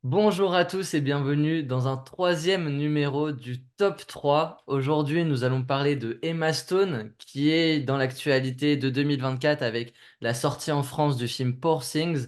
Bonjour à tous et bienvenue dans un troisième numéro du Top 3. Aujourd'hui, nous allons parler de Emma Stone, qui est dans l'actualité de 2024 avec la sortie en France du film Poor Things,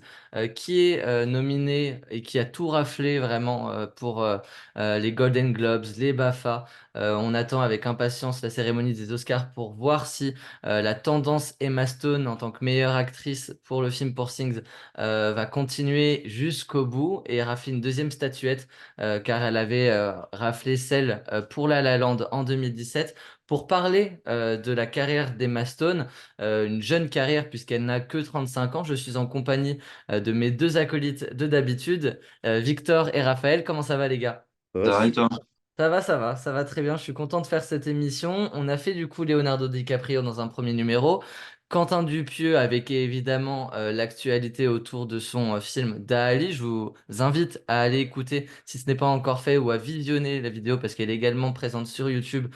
qui est nominé et qui a tout raflé vraiment pour les Golden Globes, les BAFTA. On attend avec impatience la cérémonie des Oscars pour voir si la tendance Emma Stone en tant que meilleure actrice pour le film Poor Things va continuer jusqu'au bout et rafler une deuxième statuette car elle avait raflé celle pour La La Land en 2017. Pour parler de la carrière d'Emma Stone, une jeune carrière puisqu'elle n'a que 35 ans, je suis en compagnie de mes deux acolytes de d'habitude, Victor et Raphaël. Comment ça va les gars? Ça va, Ça va et super. toi? Ça va très bien. Je suis content de faire cette émission. On a fait du coup Leonardo DiCaprio dans un premier numéro. Quentin Dupieux avec évidemment l'actualité autour de son film Dali. Je vous invite à aller écouter si ce n'est pas encore fait ou à visionner la vidéo parce qu'elle est également présente sur YouTube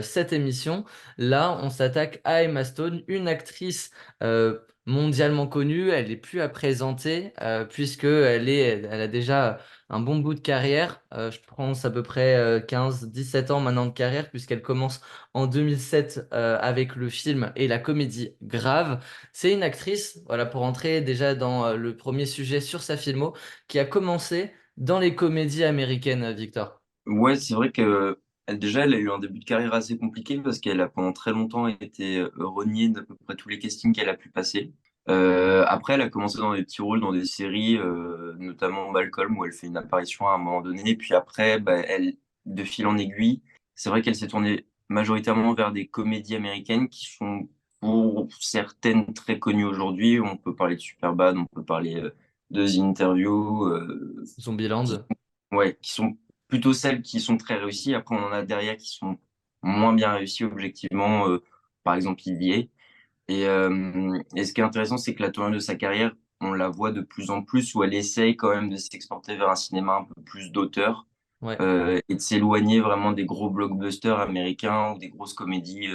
cette émission. Là, on s'attaque à Emma Stone, une actrice mondialement connue. Elle n'est plus à présenter puisque elle a déjà un bon bout de carrière. Je pense à peu près 15-17 ans maintenant de carrière, puisqu'elle commence en 2007 avec le film et la comédie Grave. C'est une actrice, voilà, pour entrer déjà dans le premier sujet sur sa filmo, qui a commencé dans les comédies américaines, Victor. Ouais, c'est vrai que déjà, elle a eu un début de carrière assez compliqué parce qu'elle a pendant très longtemps été reniée d'à peu près tous les castings qu'elle a pu passer. Après, elle a commencé dans des petits rôles dans des séries, notamment Malcolm, où elle fait une apparition à un moment donné. Puis après, bah, elle, de fil en aiguille, c'est vrai qu'elle s'est tournée majoritairement vers des comédies américaines qui sont pour certaines très connues aujourd'hui. On peut parler de Superbad, on peut parler de The Interview, Zombieland. ouais, qui sont plutôt celles qui sont très réussies. Après, on en a derrière qui sont moins bien réussies objectivement, par exemple EVA. Et ce qui est intéressant, c'est que la tournure de sa carrière, on la voit de plus en plus où elle essaye quand même de s'exporter vers un cinéma un peu plus d'auteur Ouais. et de s'éloigner vraiment des gros blockbusters américains ou des grosses comédies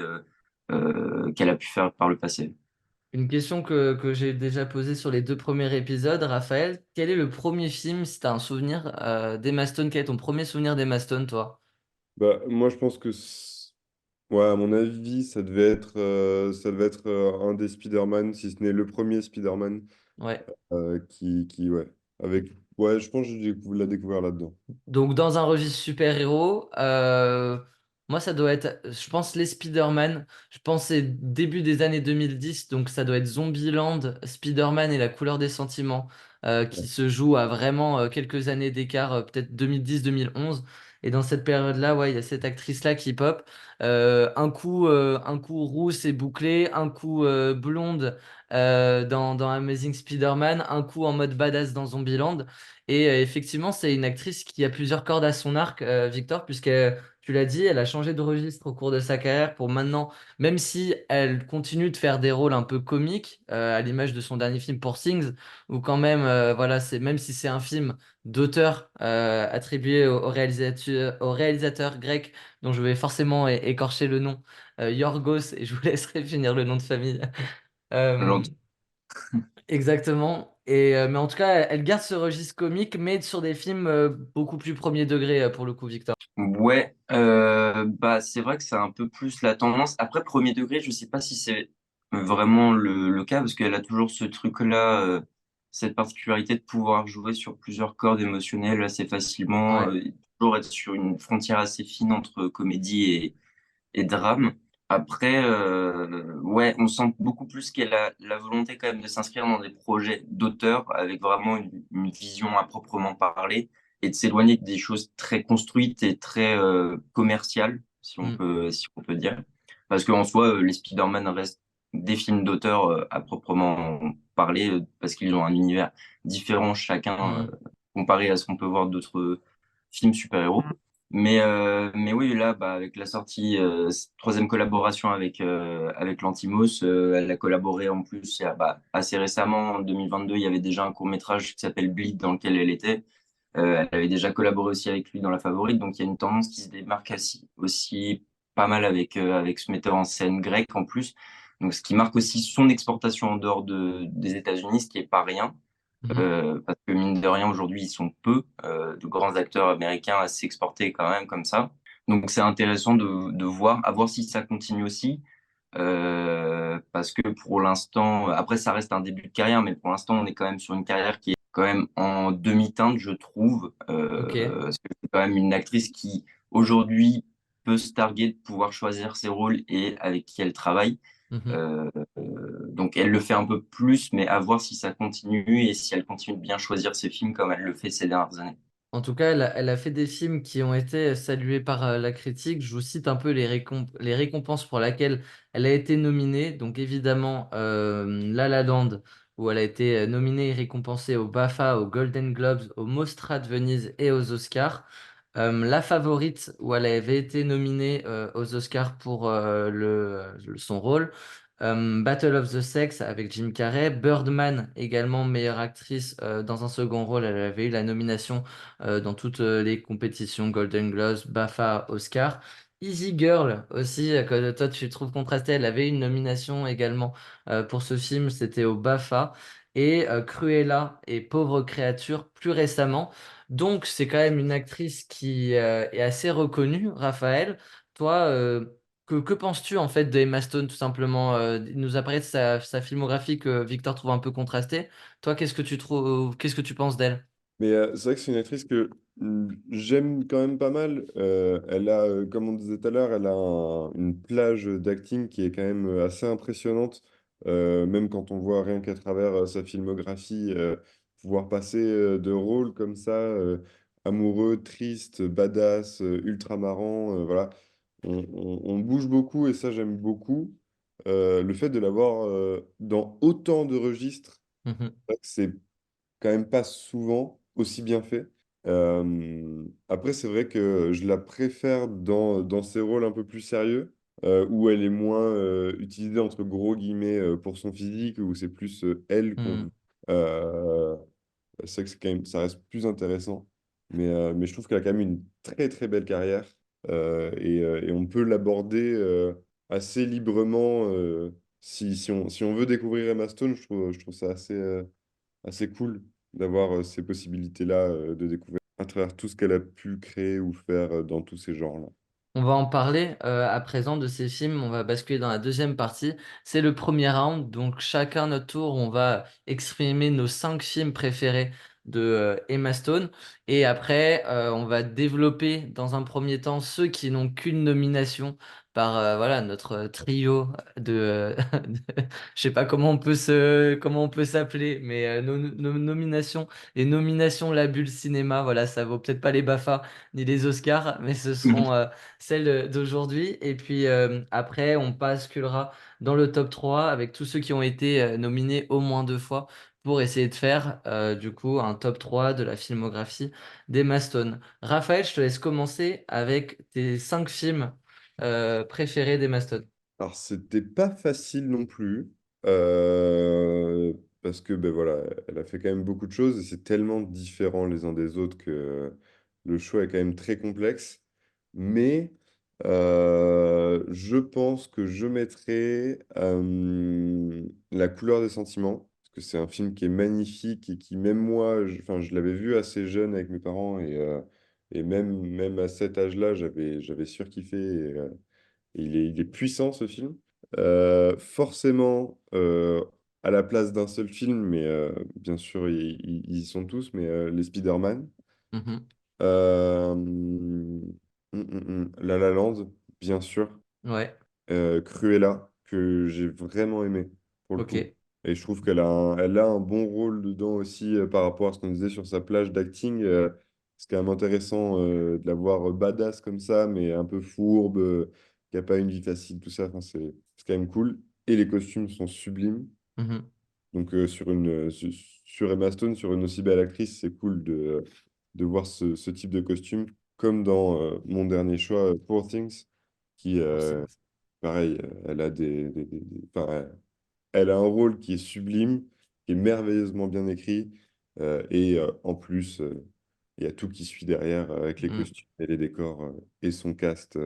qu'elle a pu faire par le passé. Une question que j'ai déjà posée sur les deux premiers épisodes, Raphaël, quel est le premier film, si tu as un souvenir d'Emma Stone, quel est ton premier souvenir d'Emma Stone, toi? Bah, moi, je pense que, ouais, à mon avis, ça devait être un des Spider-Man, si ce n'est le premier Spider-Man, Ouais. ouais, avec, ouais, je pense que j'ai la découvert là-dedans. Donc, dans un registre super-héros, moi, ça doit être, je pense, les Spider-Man. Je pense c'est début des années 2010, donc ça doit être Zombieland, Spider-Man et la couleur des sentiments, qui Ouais. se joue à vraiment quelques années d'écart, peut-être 2010-2011. Et dans cette période-là, ouais, il y a cette actrice-là qui pop. Un coup rousse et bouclée, un coup blonde dans Amazing Spider-Man, un coup en mode badass dans Zombieland. Et effectivement, c'est une actrice qui a plusieurs cordes à son arc, Victor, puisque tu l'as dit, elle a changé de registre au cours de sa carrière pour maintenant, même si elle continue de faire des rôles un peu comiques, à l'image de son dernier film Poor Things, ou quand même, voilà, c'est même si c'est un film d'auteur attribué au réalisateur grec, dont je vais forcément écorcher le nom, Yorgos, et je vous laisserai finir le nom de famille. Euh, Exactement. Mais en tout cas, elle garde ce registre comique, mais sur des films beaucoup plus premier degré pour le coup, Victor. Ouais, bah c'est vrai que c'est un peu plus la tendance. Après, premier degré, je sais pas si c'est vraiment le cas, parce qu'elle a toujours ce truc-là, cette particularité de pouvoir jouer sur plusieurs cordes émotionnelles assez facilement, Ouais. toujours être sur une frontière assez fine entre comédie et drame. Après, ouais, on sent beaucoup plus qu'elle a la volonté quand même de s'inscrire dans des projets d'auteur avec vraiment une vision à proprement parler et de s'éloigner des choses très construites et très commerciales, Mm. si on peut dire. Parce qu'en soi, les Spider-Man restent des films d'auteur à proprement parler parce qu'ils ont un univers différent chacun Mm. comparé à ce qu'on peut voir d'autres films super-héros. Mais oui, là, bah, avec la sortie, troisième collaboration avec Lantimos, elle a collaboré en plus bah, assez récemment, en 2022, il y avait déjà un court-métrage qui s'appelle Bleed dans lequel elle était. Elle avait déjà collaboré aussi avec lui dans La Favorite, donc il y a une tendance qui se démarque aussi pas mal avec ce metteur en scène grec en plus. Donc ce qui marque aussi son exportation en dehors des États-Unis, ce qui est pas rien. Mhm. parce que mine de rien, aujourd'hui, ils sont peu de grands acteurs américains à s'exporter quand même comme ça. Donc c'est intéressant de voir, à voir si ça continue aussi. Parce que pour l'instant, après ça reste un début de carrière, mais pour l'instant on est quand même sur une carrière qui est quand même en demi-teinte, je trouve. Ok. Parce que c'est quand même une actrice qui aujourd'hui peut se targuer de pouvoir choisir ses rôles et avec qui elle travaille. Mhm. Donc elle le fait un peu plus, mais à voir si ça continue et si elle continue de bien choisir ses films comme elle le fait ces dernières années. En tout cas, elle a fait des films qui ont été salués par la critique. Je vous cite un peu les récompenses pour lesquelles elle a été nominée. Donc évidemment, La La Land, où elle a été nominée et récompensée aux BAFTA, aux Golden Globes, aux Mostra de Venise et aux Oscars. La Favorite, où elle avait été nominée aux Oscars pour son rôle. Battle of the Sex avec Jim Carrey. Birdman, également meilleure actrice dans un second rôle. Elle avait eu la nomination dans toutes les compétitions Golden Globes, BAFTA, Oscar. Easy Girl aussi, que toi tu trouves contrasté, elle avait une nomination également pour ce film, c'était au BAFTA. Et Cruella et Pauvre créature plus récemment. Donc c'est quand même une actrice qui est assez reconnue, Raphaël. Toi, que penses-tu en fait de Emma Stone tout simplement? Il nous apparaît de sa filmographie que Victor trouve un peu contrastée. Toi, qu'est-ce que tu trouves, qu'est-ce que tu penses d'elle? Mais c'est vrai que c'est une actrice que j'aime quand même pas mal. Elle a, comme on disait tout à l'heure, elle a une plage d'acting qui est quand même assez impressionnante. Même quand on voit rien qu'à travers sa filmographie, pouvoir passer de rôles comme ça, amoureux, triste, badass, ultra marrant, voilà. On bouge beaucoup et ça j'aime beaucoup. Le fait de l'avoir dans autant de registres, Mhm. c'est quand même pas souvent aussi bien fait. Après, c'est vrai que je la préfère dans ses rôles un peu plus sérieux, où elle est moins utilisée entre gros guillemets pour son physique, où c'est plus elle qu'on Mhm. voit. C'est vrai que c'est quand même, ça reste plus intéressant. Mais je trouve qu'elle a quand même une très très belle carrière et on peut l'aborder assez librement. Si on veut découvrir Emma Stone, je trouve ça assez cool d'avoir ces possibilités-là de découvrir à travers tout ce qu'elle a pu créer ou faire dans tous ces genres-là. On va en parler à présent de ces films. On va basculer dans la deuxième partie. C'est le premier round. Donc, chacun notre tour, on va exprimer nos 5 films préférés de Emma Stone. Et après, on va développer dans un premier temps ceux qui n'ont qu'une nomination par voilà, notre trio je sais pas comment on peut s'appeler, mais nos nominations, les nominations La Bulle Cinéma. Voilà, ça vaut peut-être pas les BAFTA ni les Oscars, mais ce seront celle d'aujourd'hui. Et puis après, on basculera dans le top 3 avec tous ceux qui ont été nominés au moins 2 fois pour essayer de faire du coup un top 3 de la filmographie d'Emma Stone. Raphaël, je te laisse commencer avec tes 5 films préférés d'Emma Stone. Alors, c'était pas facile non plus, euh, parce que ben voilà, elle a fait quand même beaucoup de choses et c'est tellement différent les uns des autres que le choix est quand même très complexe. Mais je pense que je mettrai La couleur des sentiments, parce que c'est un film qui est magnifique et qui, même moi, enfin, je l'avais vu assez jeune avec mes parents et même à cet âge-là, j'avais surkiffé. Il est puissant ce film. Forcément, à la place d'un seul film, mais bien sûr, ils y sont tous, mais les Spider-Man. Mhm. La La Land, bien sûr. Ouais, Cruella, que j'ai vraiment aimé, pour le coup. ok. Et je trouve qu'elle a un bon rôle dedans aussi par rapport à ce qu'on disait sur sa plage d'acting. C'est quand même intéressant de la voir badass comme ça, mais un peu fourbe, qui n'a pas une vie facile, tout ça. Enfin, c'est quand même cool. Et les costumes sont sublimes. Mhm. Donc sur Emma Stone, sur une aussi belle actrice, c'est cool de voir ce type de costume, comme dans mon dernier choix, Poor Things, qui, Pour ça. pareil, elle a enfin, elle a un rôle qui est sublime, qui est merveilleusement bien écrit, et en plus, il y a tout qui suit derrière avec les Mhm. costumes et les décors et son cast,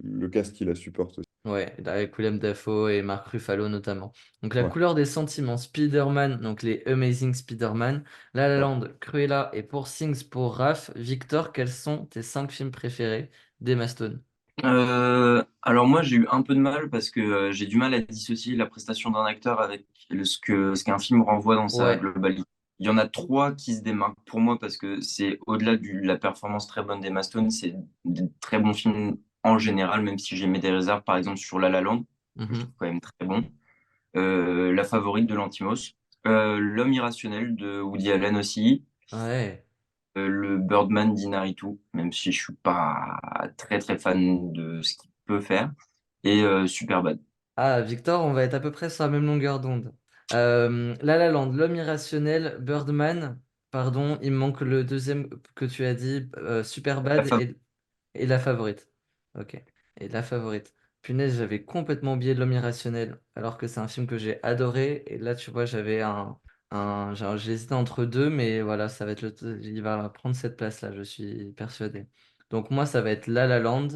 le cast qui la supporte aussi. Ouais, avec Willem Dafoe et Mark Ruffalo notamment. Donc la Ouais. couleur des sentiments, Spider-Man, donc les Amazing Spider-Man, La La Ouais. Land, Cruella et Poor Things pour Raph. Victor, quels sont tes 5 films préférés d'Emma Stone? Alors moi j'ai eu un peu de mal parce que j'ai du mal à dissocier la prestation d'un acteur avec ce qu'un film renvoie dans sa Ouais. globalité. Il y en a trois qui se démarquent pour moi parce que c'est au-delà de la performance très bonne d'Emma Stone, c'est des très bons films en général, même si j'émets des réserves par exemple sur La La Land, que je Mhm. trouve quand même très bon. La favorite de Lantimos, L'homme irrationnel de Woody Allen aussi, Ouais. le Birdman d'Inarritu, même si je suis pas très très fan de ce qu'il peut faire, et Superbad. Ah, Victor, on va être à peu près sur la même longueur d'onde. La La Land, L'homme irrationnel, Birdman, pardon, il me manque le deuxième que tu as dit, La Superbad favorite. et la favorite. Ok. Et la favorite. Punaise, j'avais complètement oublié de L'homme irrationnel, alors que c'est un film que j'ai adoré. Et là, tu vois, j'avais genre, j'hésitais entre deux, mais voilà, ça va être il va prendre cette place-là, je suis persuadé. Donc moi, ça va être La La Land,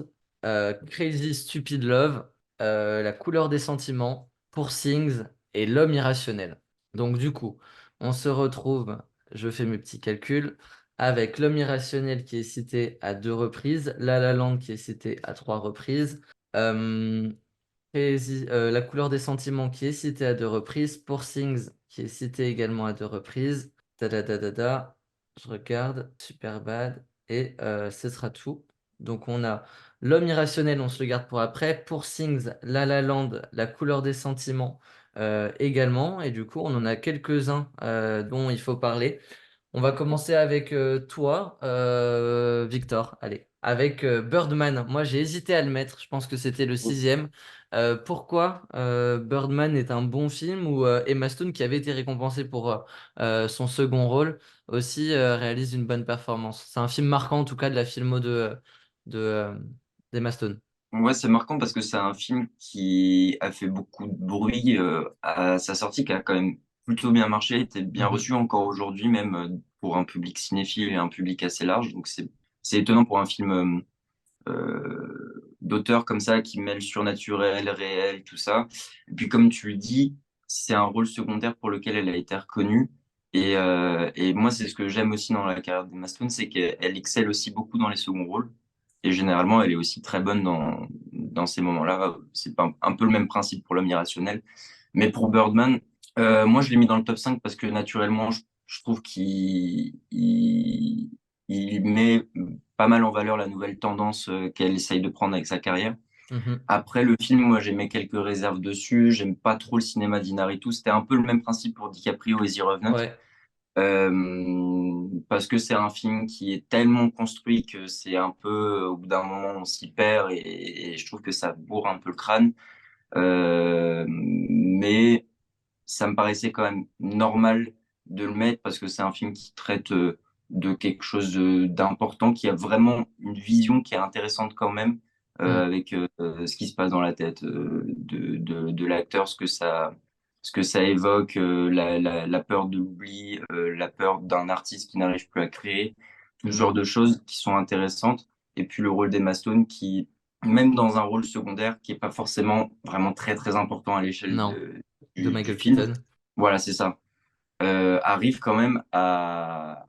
Crazy Stupid Love, La couleur des sentiments, Poor Things et L'homme irrationnel. Donc du coup, on se retrouve, je fais mes petits calculs, avec L'homme irrationnel qui est cité à 2 reprises, La La Land qui est cité à 3 reprises, euh, La couleur des sentiments qui est cité à 2 reprises, Poor Things qui est cité également à 2 reprises, da da da da da, je regarde, Superbad, et ce sera tout. Donc on a L'homme irrationnel, on se le garde pour après, Poor Things, La La Land, La couleur des sentiments également, et du coup on en a quelques-uns dont il faut parler. On va commencer avec toi, Victor. Allez, avec Birdman. Moi, j'ai hésité à le mettre. Je pense que c'était le sixième. Pourquoi Birdman est un bon film où Emma Stone, qui avait été récompensée pour son second rôle, aussi réalise une bonne performance. C'est un film marquant, en tout cas, de la filmo de, d'Emma Stone. Ouais, c'est marquant parce que c'est un film qui a fait beaucoup de bruit à sa sortie, qui a quand même plutôt bien marché, était bien Mhm. reçu encore aujourd'hui, même pour un public cinéphile et un public assez large. Donc c'est étonnant pour un film d'auteur comme ça qui mêle surnaturel, réel, tout ça. Et puis comme tu le dis, c'est un rôle secondaire pour lequel elle a été reconnue. Et moi, c'est ce que j'aime aussi dans la carrière d'Emma Stone, c'est qu'elle excelle aussi beaucoup dans les seconds rôles. Et généralement, elle est aussi très bonne dans ces moments-là. C'est pas un peu le même principe pour l'homme irrationnel. Mais pour Birdman, moi, je l'ai mis dans le top 5 parce que naturellement, je trouve il met pas mal en valeur la nouvelle tendance qu'elle essaye de prendre avec sa carrière. Mhm. Après le film, moi j'aimais quelques réserves dessus. J'aime pas trop le cinéma d'Inarritu. C'était un peu le même principe pour DiCaprio et The Revenant. Ouais. Parce que c'est un film qui est tellement construit que c'est un peu, au bout d'un moment, on s'y perd et je trouve que ça bourre un peu le crâne. Mais ça me paraissait quand même normal de le mettre parce que c'est un film qui traite de quelque chose d'important, qui a vraiment une vision qui est intéressante quand même, Mm. avec ce qui se passe dans la tête de l'acteur, ce que ça évoque, la peur de l'oubli, la peur d'un artiste qui n'arrive plus à créer, tout ce genre Mhm. de choses qui sont intéressantes. Et puis le rôle d'Emma Stone qui, même dans un rôle secondaire qui est pas forcément vraiment très très important à l'échelle Non, de du Michael film, Keaton. voilà, c'est ça, arrive quand même à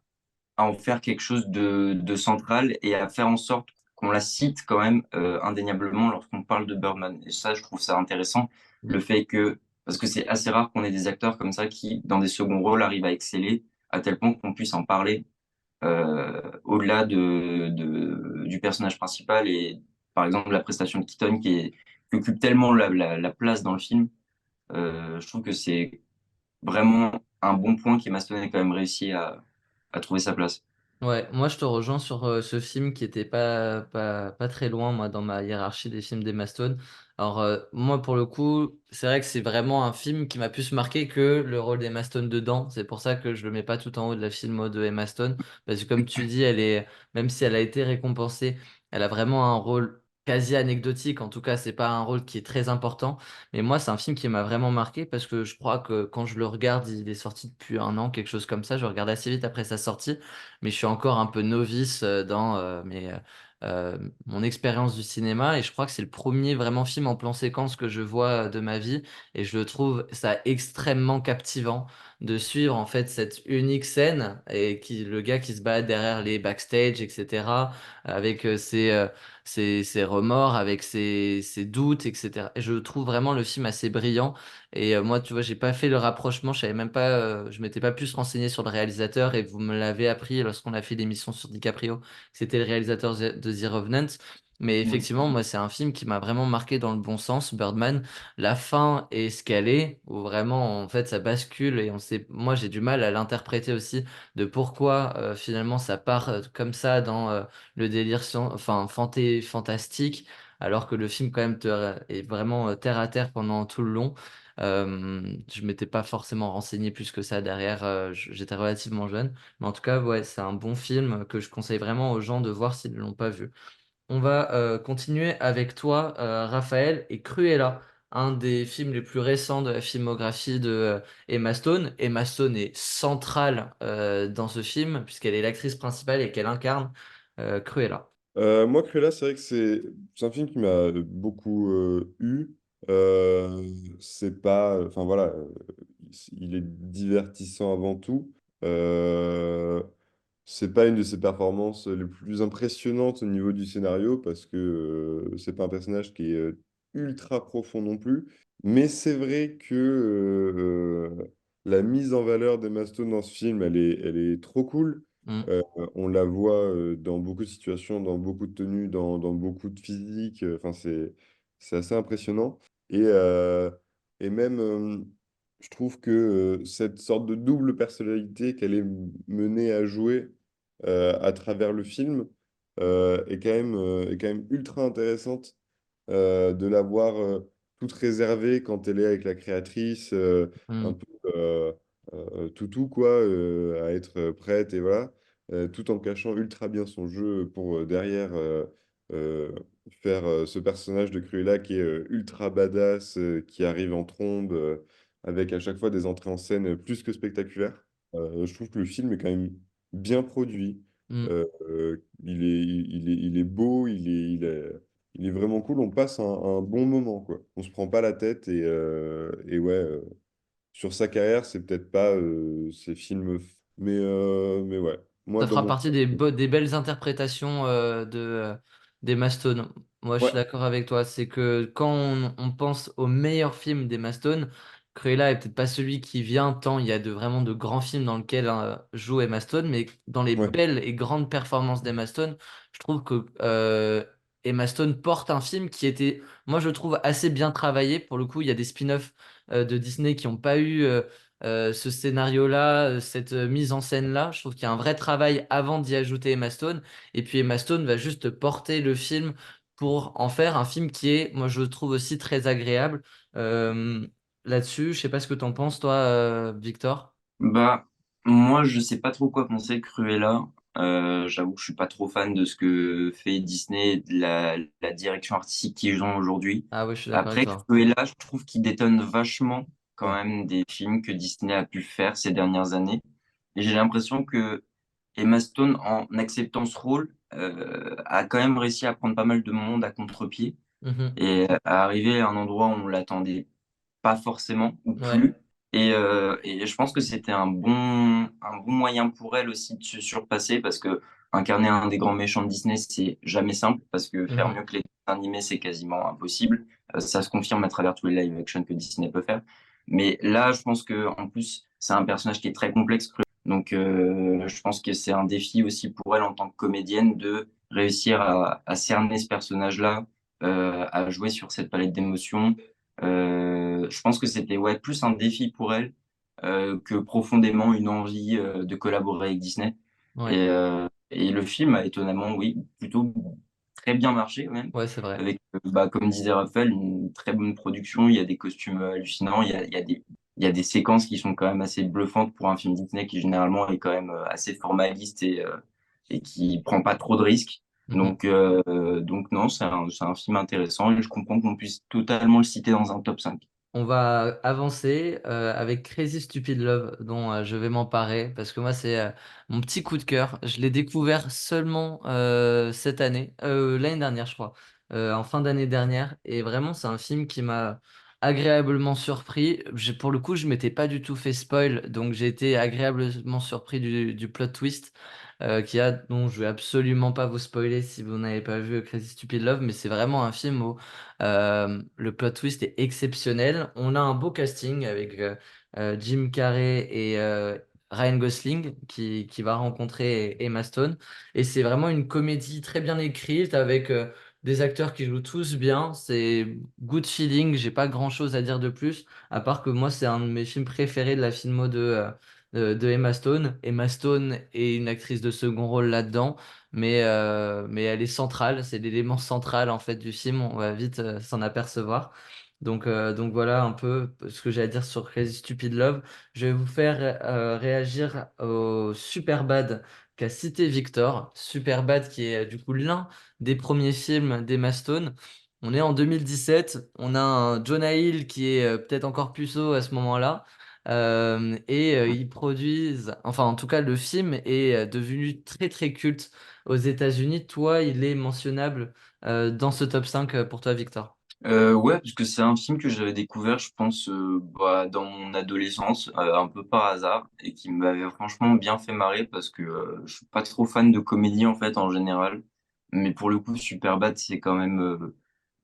en faire quelque chose de central et à faire en sorte qu'on la cite quand même indéniablement lorsqu'on parle de Birdman. Et ça, je trouve ça intéressant, le fait que, parce que c'est assez rare qu'on ait des acteurs comme ça qui, dans des seconds rôles, arrivent à exceller à tel point qu'on puisse en parler au-delà du personnage principal et par exemple la prestation de Keaton qui occupe tellement la place dans le film. Je trouve que c'est vraiment un bon point qu'Emma Stone a quand même réussi à trouver sa place. Ouais, moi je te rejoins sur ce film qui était pas très loin moi dans ma hiérarchie des films d'Emma Stone. Alors moi pour le coup, c'est vrai que c'est vraiment un film qui m'a plus marqué que le rôle d'Emma Stone dedans. C'est pour ça que je le mets pas tout en haut de la filmo de Emma Stone parce que comme tu dis, elle est même si elle a été récompensée, elle a vraiment un rôle quasi anecdotique. En tout cas, c'est pas un rôle qui est très important. Mais moi, c'est un film qui m'a vraiment marqué parce que je crois que quand je le regarde, il est sorti depuis un an, quelque chose comme ça. Je le regarde assez vite après sa sortie mais je suis encore un peu novice dans mon expérience du cinéma et je crois que c'est le premier vraiment film en plan séquence que je vois de ma vie et je le trouve ça extrêmement captivant de suivre en fait cette unique scène et le gars qui se balade derrière les backstage, etc. avec ses remords, avec ses doutes, etc. Et je trouve vraiment le film assez brillant. Et moi, tu vois, j'ai pas fait le rapprochement, je savais même pas, je m'étais pas pu se renseigner sur le réalisateur et vous me l'avez appris lorsqu'on a fait l'émission sur DiCaprio, que c'était le réalisateur de The Revenant. Mais Mm. effectivement, moi, c'est un film qui m'a vraiment marqué dans le bon sens, Birdman. La fin est ce qu'elle est, où vraiment, en fait, ça bascule et on sait, moi, j'ai du mal à l'interpréter aussi de pourquoi finalement ça part comme ça dans le délire enfin, fantastique, alors que le film, quand même, est vraiment terre à terre pendant tout le long. Je m'étais pas forcément renseigné plus que ça derrière, j'étais relativement jeune. Mais en tout cas, ouais, c'est un bon film que je conseille vraiment aux gens de voir s'ils ne l'ont pas vu. On va continuer avec toi, Raphaël, et Cruella, un des films les plus récents de la filmographie de Emma Stone. Emma Stone est centrale dans ce film, puisqu'elle est l'actrice principale et qu'elle incarne Cruella. Moi, Cruella, c'est vrai que c'est un film qui m'a beaucoup eu. Euh, c'est pas, enfin voilà, il est divertissant avant tout. Euh, c'est pas une de ses performances les plus impressionnantes au niveau du scénario parce que c'est pas un personnage qui est ultra profond non plus. Mais c'est vrai que la mise en valeur d'Emma Stone dans ce film, elle est trop cool. Mm, On la voit dans beaucoup de situations, dans beaucoup de tenues, dans beaucoup de physiques. Enfin, c'est assez impressionnant. Et, euh, et même, je trouve que cette sorte de double personnalité qu'elle est menée à jouer à travers le film est quand même ultra intéressante de la voir toute réservée quand elle est avec la créatrice, un mm, peu toutou, quoi, à être prête et voilà, tout en cachant ultra bien son jeu pour derrière euh, faire ce personnage de Cruella qui est ultra badass, qui arrive en trombe, avec à chaque fois des entrées en scène plus que spectaculaires. Je trouve que le film est quand même bien produit. mm. Il est beau, il est vraiment cool. On passe un bon moment, quoi. On se prend pas la tête et ouais, sur sa carrière, c'est peut-être pas ses films, mais ouais. Moi, Ça dans fera mon... partie des belles interprétations d'Emma Stone. Moi, je suis Ouais, d'accord avec toi. C'est que quand on pense au meilleur film d'Emma Stone, Cruella est peut-être pas celui qui vient tant il y a vraiment de grands films dans lesquels joue Emma Stone, mais dans les ouais, belles et grandes performances d'Emma Stone, je trouve que Emma Stone porte un film qui était, moi, je trouve assez bien travaillé. Pour le coup, il y a des spin-offs de Disney qui n'ont pas eu ce scénario-là, cette mise en scène-là. Je trouve qu'il y a un vrai travail avant d'y ajouter Emma Stone. Et puis Emma Stone va juste porter le film pour en faire un film qui est, moi je le trouve aussi très agréable. Euh, Là-dessus, je sais pas ce que t'en penses, toi, Victor. Bah, moi, je sais pas trop quoi penser de Cruella. J'avoue que je suis pas trop fan de ce que fait Disney et de la direction artistique qu'ils ont aujourd'hui. Ah oui, je suis d'accord avec Après, toi. Cruella, je trouve qu'il détonne vachement quand ouais, même des films que Disney a pu faire ces dernières années. Et j'ai l'impression que Emma Stone, en acceptant ce rôle, a quand même réussi à prendre pas mal de monde à contre-pied Mhm. et à arriver à un endroit où on l'attendait pas forcément ou Ouais. plus. Et je pense que c'était un bon moyen pour elle aussi de se surpasser parce que incarner un des grands méchants de Disney, c'est jamais simple parce que faire Mhm. mieux que les dessins animés, c'est quasiment impossible. Ça se confirme à travers tous les live action que Disney peut faire. Mais là, je pense que en plus, c'est un personnage qui est très complexe. Donc, je pense que c'est un défi aussi pour elle en tant que comédienne de réussir à cerner ce personnage-là, à jouer sur cette palette d'émotions. Je pense que c'était ouais, plus un défi pour elle que profondément une envie de collaborer avec Disney. Ouais. Et le film a étonnamment, oui, plutôt très bien marché quand même, Ouais, c'est vrai. avec, bah, comme disait Raphaël, une très bonne production. Il y a des costumes hallucinants, il y a des séquences qui sont quand même assez bluffantes pour un film Disney qui généralement est quand même assez formaliste et qui prend pas trop de risques. Mhm. Donc non, c'est un film intéressant et je comprends qu'on puisse totalement le citer dans un top 5. on va avancer avec Crazy Stupid Love, dont je vais m'emparer, parce que moi, c'est mon petit coup de cœur. Je l'ai découvert seulement cette année, l'année dernière, je crois, en fin d'année dernière. Et vraiment, c'est un film qui m'a agréablement surpris. Pour le coup, je m'étais pas du tout fait spoil, donc j'ai été agréablement surpris du plot twist dont je vais absolument pas vous spoiler si vous n'avez pas vu Crazy Stupid Love, mais c'est vraiment un film où le plot twist est exceptionnel. On a un beau casting avec Jim Carrey et Ryan Gosling qui va rencontrer Emma Stone. Et c'est vraiment une comédie très bien écrite avec des acteurs qui jouent tous bien. C'est good feeling. J'ai pas grand-chose à dire de plus, à part que moi, c'est un de mes films préférés de la filmo de Emma Stone. Emma Stone est une actrice de second rôle là-dedans, mais elle est centrale, c'est l'élément central en fait du film, on va vite s'en apercevoir. Donc voilà un peu ce que j'ai à dire sur Crazy Stupid Love. Je vais vous faire réagir au Superbad qu'a cité Victor. Superbad qui est du coup l'un des premiers films d'Emma Stone. On est en 2017, on a un Jonah Hill qui est peut-être encore puceau à ce moment-là. Ils produisent, enfin en tout cas le film est devenu très très culte aux États-Unis. Toi, il est mentionnable dans ce top 5 pour toi, Victor. Ouais, parce que c'est un film que j'avais découvert, je pense, dans mon adolescence, un peu par hasard, et qui m'avait franchement bien fait marrer parce que je suis pas trop fan de comédie en fait en général, mais pour le coup, Superbad, c'est quand même,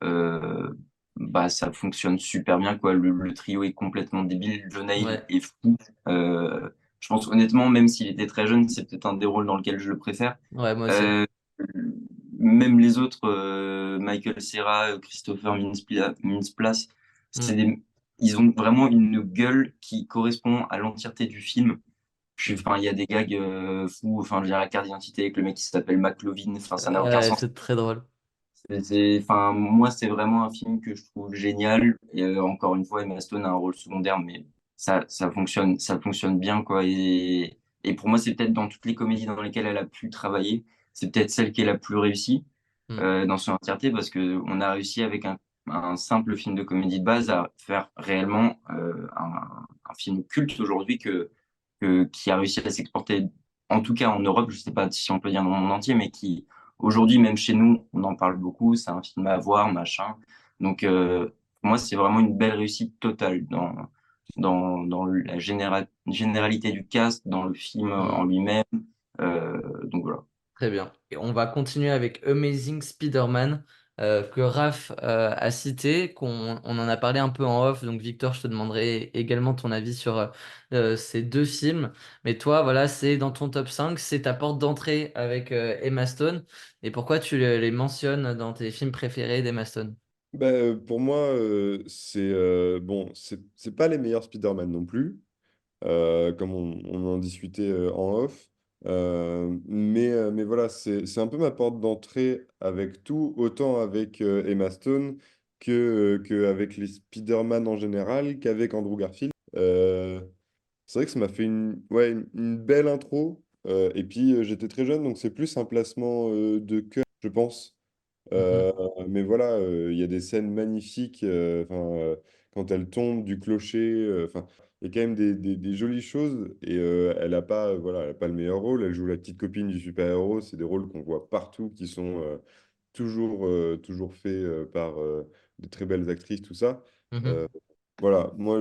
euh, ça fonctionne super bien quoi. Le trio est complètement débile, Jonah Hill Ouais, est fou. Euh, je pense honnêtement, même s'il était très jeune, c'est peut-être un des rôles dans lequel je le préfère. ouais, moi aussi. Euh, Même les autres, Michael Cera, Christopher Mintz-Plasse, Mm. ils ont vraiment une gueule qui correspond à l'entièreté du film. Enfin, il y a des gags fous. Enfin, je veux dire, la carte d'identité avec le mec qui s'appelle McLovin. Enfin, ça n'a aucun Ouais, sens. c'est très drôle. Enfin, moi, c'est vraiment un film que je trouve génial. Et encore une fois, Emma Stone a un rôle secondaire, mais ça fonctionne bien, quoi. Et pour moi, c'est peut-être dans toutes les comédies dans lesquelles elle a pu travailler, c'est peut-être celle qui est la plus réussie Mm. dans son entièreté, parce que on a réussi avec un simple film de comédie de base à faire réellement un film culte aujourd'hui qui a réussi à s'exporter, en tout cas en Europe. Je sais pas si on peut dire dans le monde entier, mais qui aujourd'hui, même chez nous, on en parle beaucoup, c'est un film à voir, machin. Donc, pour moi, c'est vraiment une belle réussite totale dans la généralité du cast, dans le film en Mm. lui-même. Donc voilà. Très bien. Et on va continuer avec Amazing Spider-Man que Raph a cité, on en a parlé un peu en off. Donc Victor, je te demanderai également ton avis sur ces deux films. Mais toi, voilà, c'est dans ton top 5, c'est ta porte d'entrée avec Emma Stone. Et pourquoi tu les mentionnes dans tes films préférés d'Emma Stone? Pour moi, c'est pas les meilleurs Spider-Man non plus. Comme on en discutait en off. Mais voilà, c'est un peu ma porte d'entrée avec tout, autant avec Emma Stone que avec les Spider-Man en général, qu'avec Andrew Garfield. C'est vrai que ça m'a fait une belle intro. Et puis j'étais très jeune, donc c'est plus un placement de cœur, je pense. Mhm, Euh, mais voilà, il y a des scènes magnifiques. Quand elle tombe du clocher, enfin, il y a quand même des jolies choses. Et elle a pas, voilà, elle a pas le meilleur rôle. Elle joue la petite copine du super-héros. C'est des rôles qu'on voit partout, qui sont toujours faits par de très belles actrices, tout ça. mhm. Euh, voilà, moi,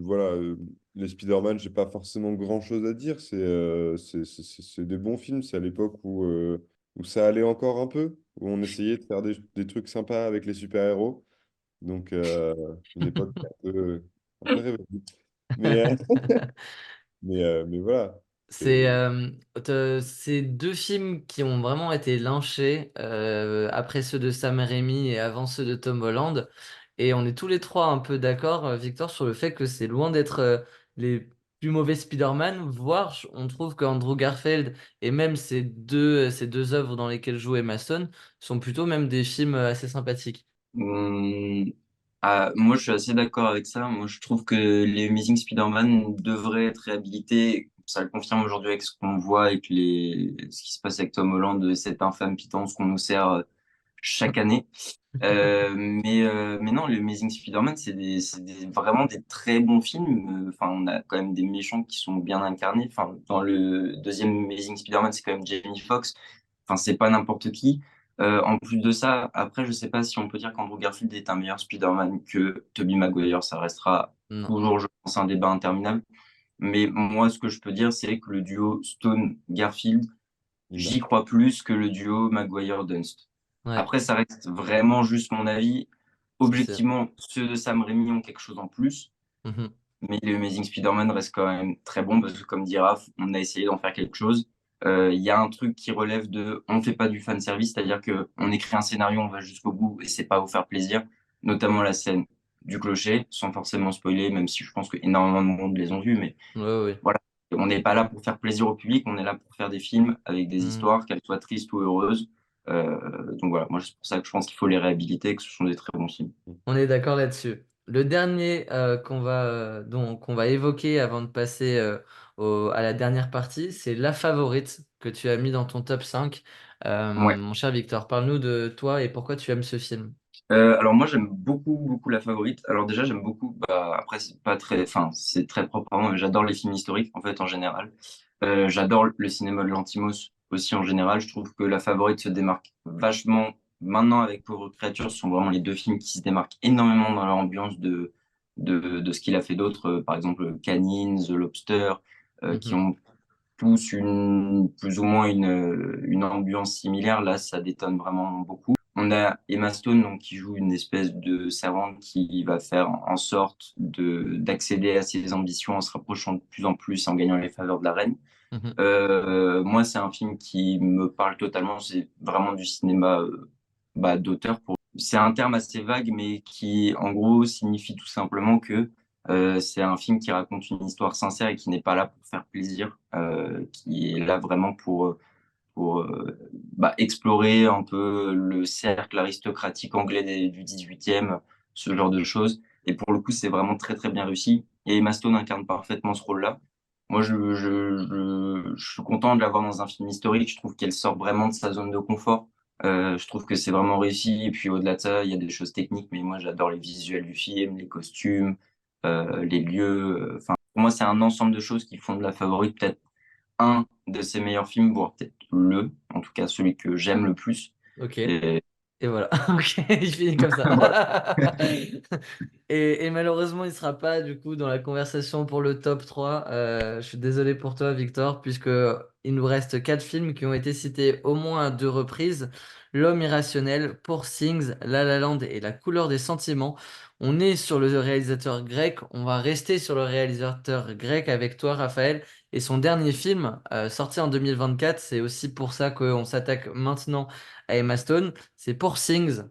voilà, les Spider-Man, j'ai pas forcément grand-chose à dire. C'est des bons films. C'est à l'époque où ça allait encore un peu, où on essayait de faire des trucs sympas avec les super-héros. Donc, une époque un peu révolue. Mais, mais voilà. C'est Et- c'est deux films qui ont vraiment été lynchés après ceux de Sam Raimi et avant ceux de Tom Holland. Et on est tous les trois un peu d'accord, Victor, sur le fait que c'est loin d'être les plus mauvais Spider-Man, voire on trouve qu'Andrew Garfield et même ces deux œuvres dans lesquelles joue Emma Stone sont plutôt même des films assez sympathiques. Hum, Moi, je suis assez d'accord avec ça. Moi, je trouve que les Amazing Spider-Man devraient être réhabilités. Ça le confirme aujourd'hui avec ce qu'on voit, avec ce qui se passe avec Tom Holland, cette infâme pitance qu'on nous sert chaque année. Mais non, les Amazing Spider-Man, vraiment des très bons films. Enfin, on a quand même des méchants qui sont bien incarnés. Enfin, dans le deuxième Amazing Spider-Man, c'est quand même Jamie Foxx. Enfin, c'est pas n'importe qui. En plus de ça, après, je sais pas si on peut dire qu'Andrew Garfield est un meilleur Spider-Man que Tobey Maguire. Ça restera Non. toujours, je pense, un débat interminable. Mais moi, ce que je peux dire, c'est que le duo Stone-Garfield, Il j'y marche. crois plus que le duo Maguire-Dunst. Ouais, Après, ça reste vraiment juste mon avis. c'est. Objectivement, ceux de Sam Raimi ont quelque chose en plus. Mhm. Mais le Amazing Spider-Man reste quand même très bon parce que, comme dit Raph, on a essayé d'en faire quelque chose. Il y a un truc qui relève de on ne fait pas du fan service, c'est-à-dire qu'on écrit un scénario, on va jusqu'au bout et c'est pas vous faire plaisir, notamment la scène du clocher, sans forcément spoiler, même si je pense que énormément de monde les ont vus, mais Ouais, ouais. voilà. On n'est pas là pour faire plaisir au public, on est là pour faire des films avec des Mhm. histoires, qu'elles soient tristes ou heureuses. Donc voilà, moi c'est pour ça que je pense qu'il faut les réhabiliter, et que ce sont des très bons films. On est d'accord là-dessus. Le dernier qu'on va évoquer avant de passer à la dernière partie, c'est La Favorite que tu as mis dans ton top 5. Ouais. Mon cher Victor, parle-nous de toi et pourquoi tu aimes ce film. Alors moi j'aime beaucoup La Favorite. Alors déjà j'aime beaucoup, bah, après c'est pas très, enfin c'est très propre à moi, mais j'adore les films historiques en fait en général. J'adore le cinéma de Lanthimos aussi en général. Je trouve que La Favorite se démarque vachement. Maintenant avec Pauvre Créature, ce sont vraiment les deux films qui se démarquent énormément dans leur ambiance de ce qu'il a fait d'autre. Par exemple Canine, The Lobster, qui Mhm, ont tous plus ou moins une ambiance similaire. Là ça détonne vraiment beaucoup. On a Emma Stone donc, qui joue une espèce de servante qui va faire en sorte d'accéder à ses ambitions en se rapprochant de plus en plus, en gagnant les faveurs de la reine. mhm, Moi, c'est un film qui me parle totalement. C'est vraiment du cinéma d'auteur. C'est un terme assez vague, mais qui, en gros, signifie tout simplement que c'est un film qui raconte une histoire sincère et qui n'est pas là pour faire plaisir, qui est là vraiment pour explorer un peu le cercle aristocratique anglais du 18e, ce genre de choses. Et pour le coup, c'est vraiment très bien réussi. Et Emma Stone incarne parfaitement ce rôle-là. Moi, je suis content de la voir dans un film historique. Je trouve qu'elle sort vraiment de sa zone de confort. Je trouve que c'est vraiment réussi. Et puis au-delà de ça, il y a des choses techniques, mais moi, j'adore les visuels du film, les costumes, les lieux. Enfin, pour moi, c'est un ensemble de choses qui font de La Favorite peut-être un de ses meilleurs films, voire peut-être en tout cas celui que j'aime le plus. ok. Et Et voilà. Ok, je finis comme voilà. ça. Et malheureusement, il ne sera pas du coup dans la conversation pour le top 3. Je suis désolé pour toi, Victor, puisque il nous reste quatre films qui ont été cités au moins à deux reprises. L'homme irrationnel, Poor Things, La La Land et La couleur des sentiments. On est sur le réalisateur grec. On va rester sur le réalisateur grec avec toi, Raphaël. Et son dernier film, sorti en 2024, c'est aussi pour ça qu'on s'attaque maintenant à Emma Stone. C'est Poor Things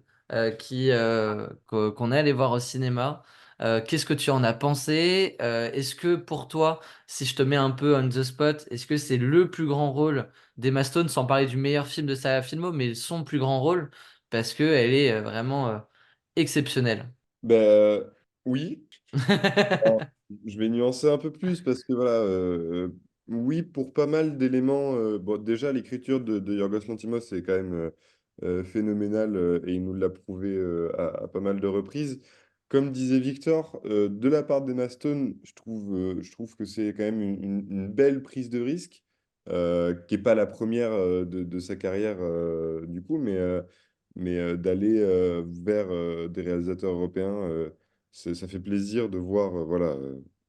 qu'on est allé voir au cinéma. Qu'est-ce que tu en as pensé? Est-ce que pour toi, si je te mets un peu on the spot, est-ce que c'est le plus grand rôle d'Emma Stone, sans parler du meilleur film de sa filmo, mais son plus grand rôle, parce qu'elle est vraiment exceptionnelle. Ben, oui. Alors, je vais nuancer un peu plus parce que voilà, oui, pour pas mal d'éléments. Bon, déjà, l'écriture de Yorgos Lanthimos est quand même phénoménale et il nous l'a prouvé à pas mal de reprises. Comme disait Victor, de la part d'Emma Stone, je trouve que c'est quand même une belle prise de risque, qui n'est pas la première de sa carrière du coup, mais d'aller vers des réalisateurs européens. Ça fait plaisir de voir voilà,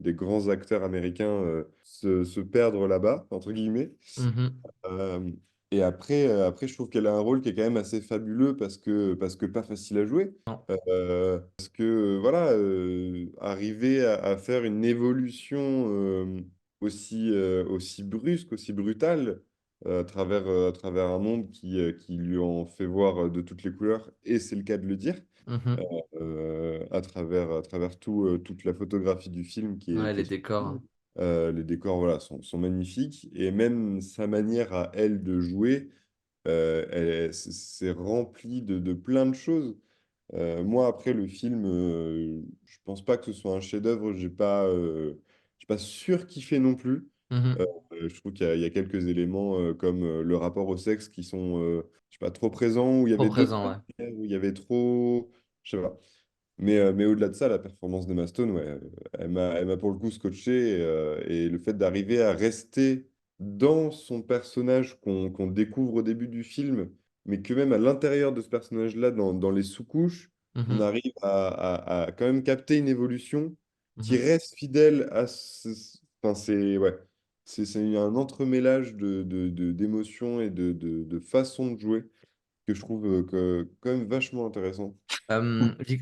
des grands acteurs américains se perdre là-bas, entre guillemets. Mhm. Euh, et après, je trouve qu'elle a un rôle qui est quand même assez fabuleux parce que pas facile à jouer. Non. Parce que voilà, arriver à faire une évolution aussi brusque, aussi brutale, à travers un monde qui lui en fait voir de toutes les couleurs, et c'est le cas de le dire Mhm. à travers toute la photographie du film Ouais, qui les est décors. sublime. Les décors voilà, sont magnifiques et même sa manière à elle de jouer, c'est rempli de plein de choses. Moi, après le film, je pense pas que ce soit un chef-d'œuvre. J'ai pas surkiffé non plus. Mhm. Je trouve qu'il y a quelques éléments comme le rapport au sexe qui sont, je sais pas, trop présents, où il y Trop avait deux présent, ouais. caractères, où il y avait trop, je sais pas. Mais au-delà de ça, la performance d'Emma Stone, ouais, elle m'a pour le coup scotché. Et le fait d'arriver à rester dans son personnage qu'on découvre au début du film, mais que même à l'intérieur de ce personnage-là, dans les sous-couches, on Mhm. arrive à quand même capter une évolution qui Mhm. reste fidèle à enfin, ouais, c'est un entremêlage d'émotions et de façons de jouer que je trouve quand même vachement intéressant.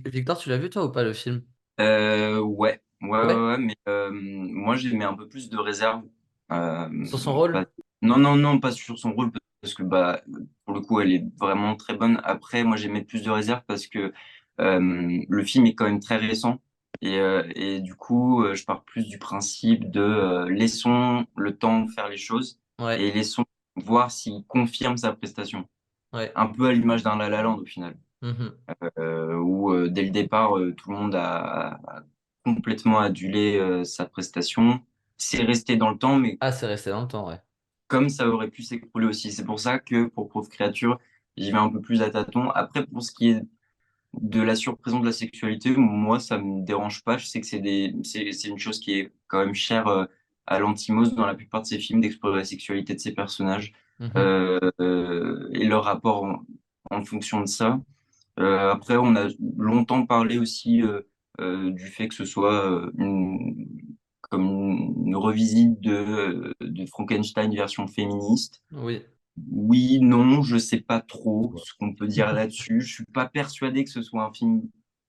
Victor, tu l'as vu toi ou pas le film? Ouais, Ouais. ouais, mais moi j'ai mis un peu plus de réserve. Euh, Sur son rôle? pas- Non, non, non, pas sur son rôle, parce que bah, pour le coup, elle est vraiment très bonne. Après, moi j'ai mis plus de réserve parce que le film est quand même très récent. Et du coup, je pars plus du principe de laissons le temps de faire les choses Ouais. et laissons voir s'il confirme sa prestation. Ouais. Un peu à l'image d'un La La Land au final Mhm. où dès le départ, tout le monde a complètement adulé sa prestation. C'est resté dans le temps, mais Ah, c'est resté dans le temps, ouais. comme ça aurait pu s'écrouler aussi. C'est pour ça que pour Pauvre Créature, j'y vais un peu plus à tâtons. Après, pour ce qui est de la surprésence de la sexualité, moi, ça me dérange pas. Je sais que c'est une chose qui est quand même chère à Lantimos dans la plupart de ses films, d'explorer la sexualité de ses personnages Mhm. et leur rapport en fonction de ça. Après, on a longtemps parlé aussi du fait que ce soit comme une revisite de Frankenstein version féministe. Oui. Oui, non, je sais pas trop ce qu'on peut dire là-dessus. Je suis pas persuadé que ce soit un film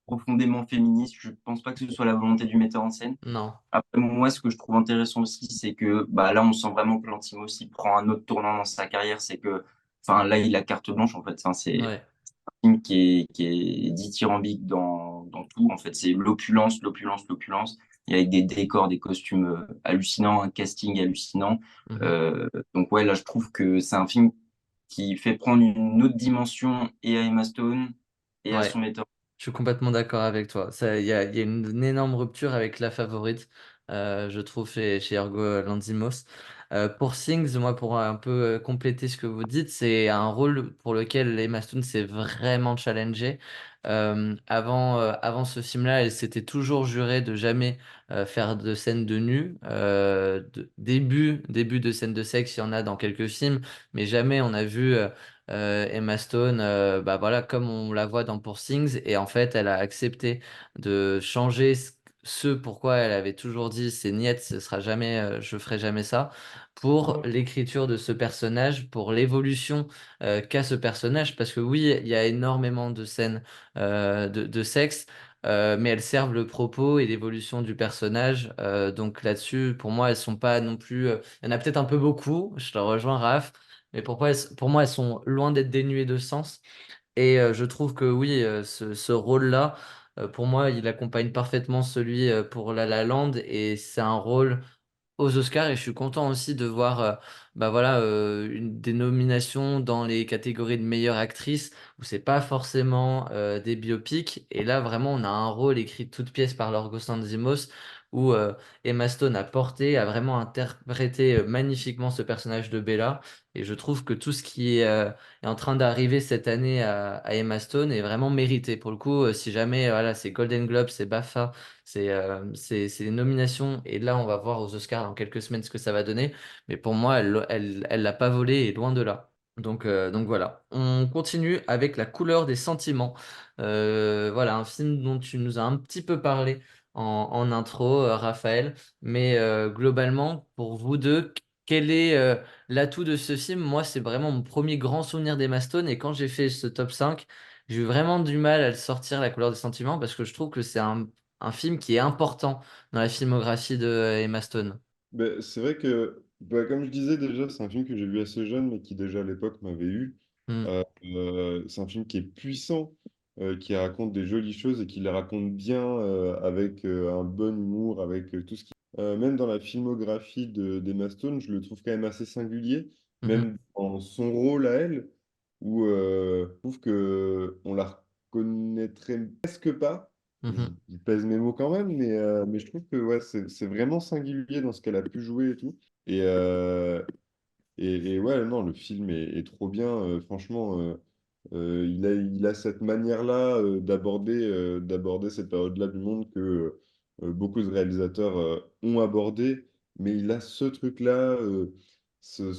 profondément féministe. Je pense pas que ce soit la volonté du metteur en scène. Non. Après, moi, ce que je trouve intéressant aussi, c'est que bah, là, on sent vraiment que Lantimos il prend un autre tournant dans sa carrière. C'est que, enfin, là, il a carte blanche en fait. Enfin, c'est Ouais. film qui est dithyrambique dans tout. En fait, c'est l'opulence, l'opulence, l'opulence. Et avec des décors, des costumes hallucinants, un casting hallucinant. Mhm. Donc ouais, là, je trouve que c'est un film qui fait prendre une autre dimension et à Emma Stone et à Ouais. son metteur. Je suis complètement d'accord avec toi. Il y a une énorme rupture avec La Favorite, je trouve, chez Yorgos Lanthimos. Pour Things, moi, pour un peu compléter ce que vous dites, c'est un rôle pour lequel Emma Stone s'est vraiment challengée. Avant ce film-là, elle s'était toujours jurée de jamais faire de scènes de nu. Début de scènes de sexe, il y en a dans quelques films, mais jamais on a vu. Emma Stone, bah voilà, comme on la voit dans Poor Things, et en fait, elle a accepté de changer ce pourquoi elle avait toujours dit c'est niette, ce sera jamais, je ferai jamais ça, pour l'écriture de ce personnage, pour l'évolution qu'a ce personnage, parce que oui, il y a énormément de scènes de sexe. Mais elles servent le propos et l'évolution du personnage. Donc là-dessus, pour moi, elles sont pas non plus. Il y en a peut-être un peu beaucoup. Je te rejoins, Raph. Mais pour moi, elles sont loin d'être dénuées de sens. Et je trouve que oui, ce rôle-là, pour moi, il accompagne parfaitement celui pour La La Land. Et c'est un rôle aux Oscars. Et je suis content aussi de voir bah voilà, des nominations dans les catégories de meilleure actrice, où c'est pas forcément des biopics. Et là, vraiment, on a un rôle écrit de toutes pièces par Lorgos Lanthimos, où Emma Stone a porté, a vraiment interprété magnifiquement ce personnage de Bella. Et je trouve que tout ce qui est en train d'arriver cette année à Emma Stone est vraiment mérité. Pour le coup, si jamais voilà, c'est Golden Globe, c'est BAFTA, c'est les nominations. Et là, on va voir aux Oscars dans quelques semaines ce que ça va donner. Mais pour moi, elle l'a pas volé et loin de là. Donc voilà. On continue avec La couleur des sentiments. Voilà, un film dont tu nous as un petit peu parlé en intro, Raphaël. Mais globalement, pour vous deux, quel est l'atout de ce film? Moi, c'est vraiment mon premier grand souvenir d'Emma Stone. Et quand j'ai fait ce top 5, j'ai eu vraiment du mal à le sortir, La couleur des sentiments, parce que je trouve que c'est un film qui est important dans la filmographie de Emma Stone. Ben, c'est vrai que, comme je disais déjà, c'est un film que j'ai vu assez jeune, mais qui déjà à l'époque m'avait eu. Hmm. C'est un film qui est puissant, qui raconte des jolies choses et qui les raconte bien avec un bon humour, avec tout ce qui... même dans la filmographie d'Emma Stone, je le trouve quand même assez singulier, Mhm. même dans son rôle à elle, où je trouve que on la reconnaîtrait presque pas. Mhm. Je pèse mes mots quand même, mais je trouve que ouais, c'est vraiment singulier dans ce qu'elle a pu jouer et tout. Et, et ouais, non, le film est trop bien. Franchement, il a cette manière-là d'aborder cette période-là du monde que beaucoup de réalisateurs ont abordé. Mais il a ce truc-là, ce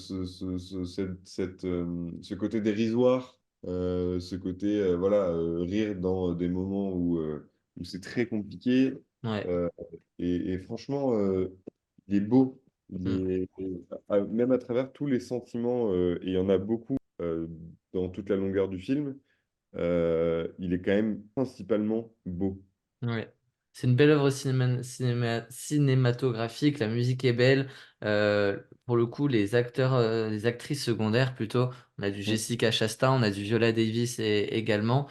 côté dérisoire, ce côté voilà, rire dans des moments où c'est très compliqué. Ouais. Euh, et franchement, il est beau. Mm. Même à travers tous les sentiments, et il y en a beaucoup dans toute la longueur du film, il est quand même principalement beau. Ouais. C'est une belle œuvre cinématographique, la musique est belle. Pour le coup, les actrices secondaires plutôt, on a du Mm. Jessica Chastain, on a du Viola Davis également,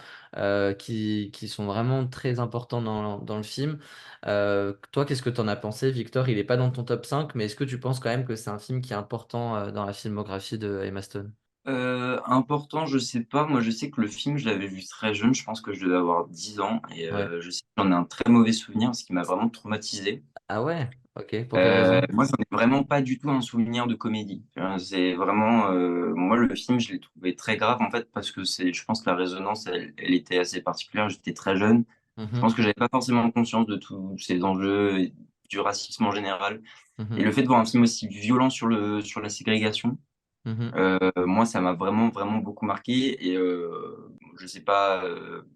qui sont vraiment très importants dans le film. Toi, qu'est-ce que tu en as pensé, Victor? Il n'est pas dans ton top 5, mais est-ce que tu penses quand même que c'est un film qui est important dans la filmographie de Emma Stone? Important, je sais pas. Moi, je sais que le film, je l'avais vu très jeune. Je pense que je devais avoir 10 ans. Et Ouais. je sais que j'en ai un très mauvais souvenir, ce qui m'a vraiment traumatisé. Ah ouais? Ok. Pour quelle raison? Moi, j'en ai vraiment pas du tout un souvenir de comédie. C'est vraiment, moi, le film, je l'ai trouvé très grave en fait parce que je pense que la résonance, elle était assez particulière. J'étais très jeune. Je pense Mhm. que j'avais pas forcément conscience de tous ces enjeux et du racisme en général. Et Mhm. le fait de voir un film aussi violent sur la ségrégation, Mhm. moi, ça m'a vraiment, vraiment beaucoup marqué. Et je sais pas,